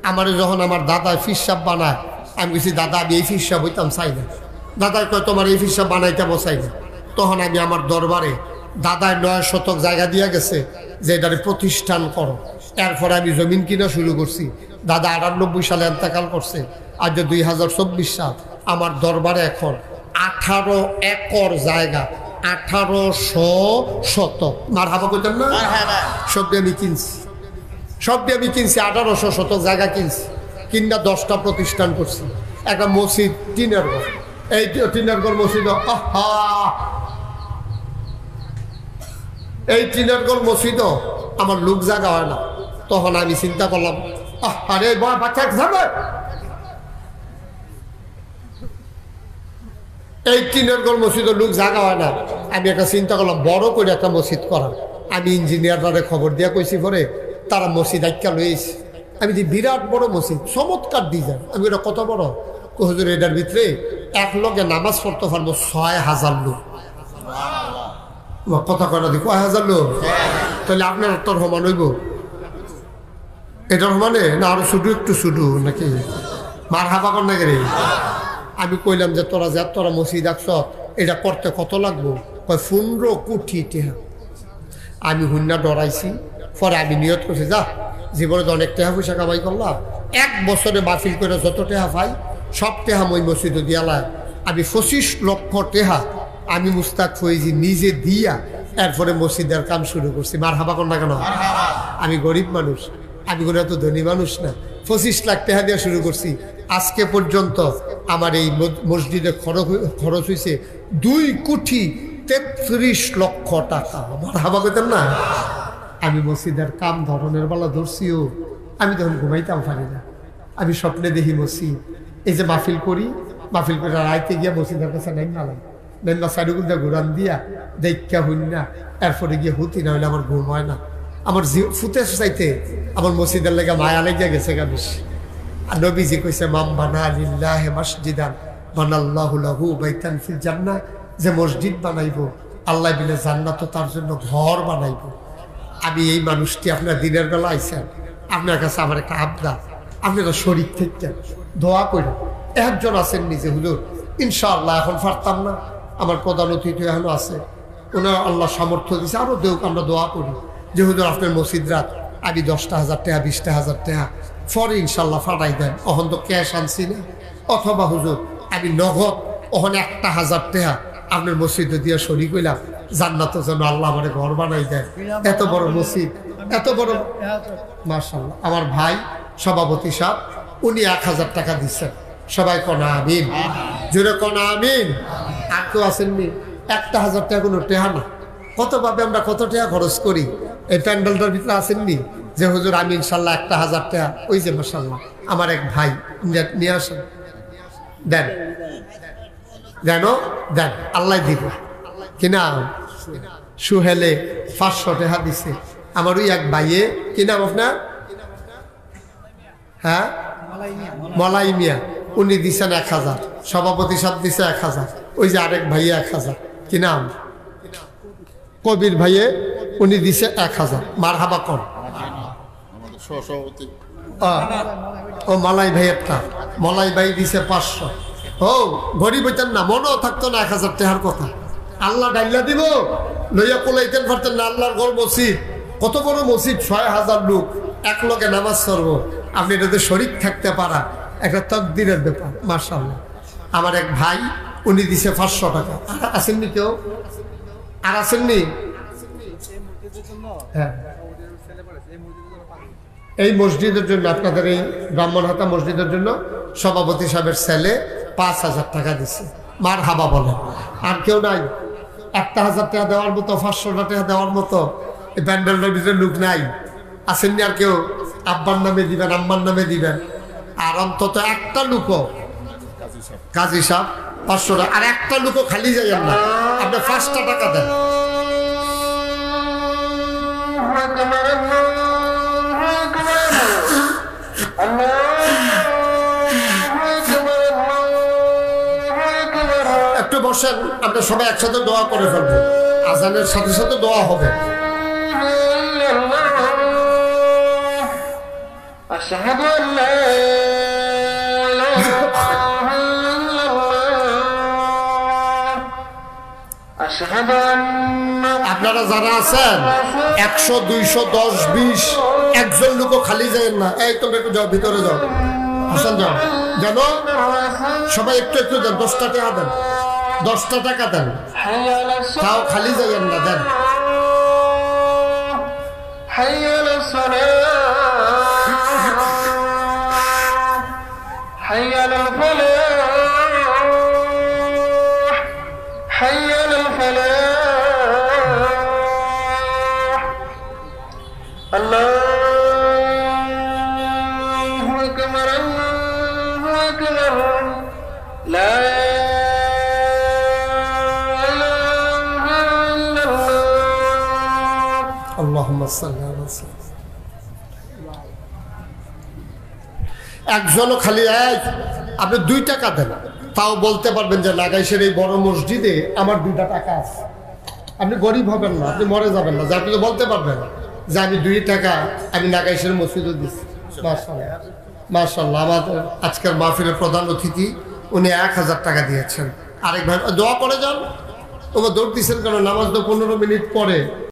আমার যখন আমার দাদা পীর সাহেব বানায়, আমি বলছি দাদা আমি এই পীর সাহেব হইতাম চাই না। দাদাই কয় তোমার এই পীর সাহেব বানাইতামও চাই না। তখন আমি আমার দরবারে দাদায় 9 শতক জায়গা দিয়া গেছে যে এটারে প্রতিষ্ঠান করো। এরপরে আমি জমিন কিনা শুরু করছি। দাদা 98 সালে ইন্তেকাল করছে, আজ 2024 সাল। আমার দরবারে এখন 18 একর জায়গা, 1800 শতক। মারহাবা কইতাম না? সব দিয়ে আমি কিনছি, সব দিয়ে আমি কিনছি। 1800 শতক জায়গা কিনছি, কিনা 10টা প্রতিষ্ঠান করছি। একটা মসজিদ, টিনের ঘর, এই টিনের ঘর মসজিদ। এই টিনের ঘর মসজিদ আমার লোক জায়গা হয় না। তখন আমি চিন্তা করলাম, আরে বাচ্চা যাবে, এই টিনের ঘর মসজিদের লোক জায়গা হয় না। আমি একটা চিন্তা করলাম বড় করে একটা মসজিদ করার। আমি ইঞ্জিনিয়াররা খবর দিয়া কইছি, পরে তারা মসজিদ আইকা লইছি। আমি যে বিরাট বড় মসজিদ, চমৎকার ডিজাইন। আমি এটা কত বড় হুজুর, এটার ভিতরে এক লগে নামাজ পড়তে পারবো 6000 লোক। কথা কয় না, দি 1000 লোক, তাহলে আপনার তোর সমান হইব? এটার সমানে না আরো শুধু একটু শুধু নাকি? মারহাবা কর না রে। আমি কইলাম যে তোরা মসজিদ আসছ, এটা করতে কত লাগবো? কয় 15 কোটি টাকা। আমি হুন্না ডরাইছি। পরে আমি নিয়ত করছি, যা জীবনে তো অনেক টাকা পয়সা কামাই করলাম, 1 বছরে বাতিল করে যত টাকা পাই সব টাকা মই মসজিদে দিয়ালাম। আমি 25 লক্ষ টাকা আমি মুস্তাক ফৈজি নিজে দিয়া এরপরে মসজিদের কাম শুরু করছি। মারহাবা কর না কেন? আমি গরিব মানুষ, আমি কোনো এত ধনী মানুষ না। 25 লাখ টাকা দিয়ে শুরু করছি। আজকে পর্যন্ত আমার এই মসজিদে খরচ হয়েছে 2 কোটি 33 লক্ষ টাকা। মারহাবা কইতাম না? আমি মসজিদের কাম ধরনের বেলা ধরছিও। আমি তখন ঘুমাইতাম পারি না। আমি স্বপ্নে দেখি মসজিদ, এই যে মাহফিল করি, মাহফিল করে রাইতে গিয়া মসজিদের কাছে নেন্না সাইডুগুলটা ঘুরান দিয়া দেখা হইন না, এরপরে গিয়ে হুতি না হইলে আমার ঘুম হয় না। আমার ফুতে চাইতে আমার মসজিদের লেগে মায়া লেগে গেছে গা বেশি। আর নবীজি কইছে, মাম বানা লিল্লাহি মাসজিদান বানাল্লাহু লাহু বাইতান ফিল জান্নাহ, যে মসজিদ বানাইবো আল্লাহ বিলে জান্নাত তার জন্য ঘর বানাইবো। আমি এই মানুষটি আপনার দিনের বেলা আইছেন, আপনার কাছে আমার একটা আবদার, আপনারা শরীর থেকে দোয়া করেন। একজন আছেন নিজে হুজুর, ইনশাআল্লাহ এখন পারতাম না, আমার প্রধান অতিথি এখনো আছে, ওনার আল্লাহ সামর্থ্য দিয়েছে, আরও দেউক আমরা দোয়া করি যে হুজুর আপনার মসজিদ রাত আমি 10,000 টাকা 20,000 টাকা পরে ইনশাল্লাহ ফাটাই দেন। অহন তো ক্যাশ আনছি না, অথবা হুজুর আমি নগদ ওখানে 1,000 টাকা আপনার মসজিদে দিয়ে শরীর কইলাম, জান্নাত যেন আল্লাহ আমার ঘর বানাই দেয়। এত বড় মসজিদ, এত বড়, মাশাআল্লাহ। আমার ভাই সভাপতি সাহেব উনি 1,000 টাকা দিচ্ছেন। সবাই কনা আমিন, জোরে কনা আমিন। আর কেউ আসেননি? 1,000 টাকা কোনো টেহা না। কতভাবে আমরা কত টাকা খরচ করি এই প্যান্ডেলটার ভিতরে আসেননি যে হুজুর আমি ইনশাল্লাহ 1,000 টাকা, ওই যে মাশাআল্লাহ আমার এক ভাই নিয়ে আসেন, দেন দেন দেন, আল্লাহ দিব কিনা। সুহেলে 500 টাকা দিছে আমার ওই এক ভাইয়ে, কি নাম আপনার? হ্যাঁ, মলাই মিয়া, উনি দিছেন 1,000, সভাপতি সাহেব দিছে 1,000, ওই যে আরেক ভাইয়ে 1,000, কি নাম? কবির ভাইয়ে, উনি দিছে 1,000। মারহাবা কর। ও মালাই ভাইয়েরটা, মলাই ভাই দিছে 500। ও গরিব হইতেন না, মনেও থাকতো না 1,000 টাকার কথা। আল্লাহ ডাইলা দিব, লইয়া কোলাইতেন পারতেন না। আল্লাহর ঘর মসজিদ, কত বড় মসজিদ, 6,000 লোক এক লগে নামাজ পড়ব, আপনি এটাতে শরীক থাকতে পারা একটা তকদিরের ব্যাপার। মাশাআল্লাহ। আমার এক ভাই উনি দিছে 500 টাকা। আর আসেননি কেউ? আর আসেননি? হ্যাঁ, এই মসজিদের জন্য, আপনাদের এই ব্রাহ্মণহাটা মসজিদের জন্য সভাপতি সাহেবের ছেলে 5,000 টাকা দিচ্ছে। মারহাবা বলেন। আর কেউ নাই? 1,000 টাকা দেওয়ার মতো, 500 টাকা দেওয়ার মতো এই প্যান্ডেলটার ভিতরে লোক নাই? আসেননি? আর কেউ? আব্বার নামে দিবেন, আম্মার নামে দিবেন। আর অন্তত একটা লোকও, কাজী সাহেব 500 টাকা, আর একটা লোকও খালি যাইয়েন না, আপনি 5টা টাকা দেন। একটু বসেন, আমরা সবাই একসাথে দোয়া করে ফেলবো, আজানের সাথে সাথে দোয়া হবে। আপনারা যারা আছেন 100, 200, 10, 20 একজন লোকও খালি যায় না। এই তোমরা একটু যাও, ভিতরে যাও, হাসান যাও, জানো সবাই একটু একটু দেন। 10টা টাকা দেন, 10টা টাকা দেন, তাও খালি যাইয়েন না, দেন। একজনও খালি আপনি 2 টাকা দেন, তাও বলতে পারবেন যে নাগাইশের এই বড় মসজিদে আমার 2টা টাকা আছে। আপনি গরিব হবেন না, আপনি মরে যাবেন না, যে আপনি তো বলতে পারবেন যে আমি 2 টাকা আমি নাগাইশের মসজিদে দিচ্ছি। মাশাআল্লাহ, আমাদের আজকের মাহফিলের প্রধান অতিথি উনি 1000 টাকা দিয়েছেন। আরেক ভাই দোয়া করে যান। তোমার দৌড় দিচ্ছেন কেন? নামাজ তো 15 মিনিট পরে।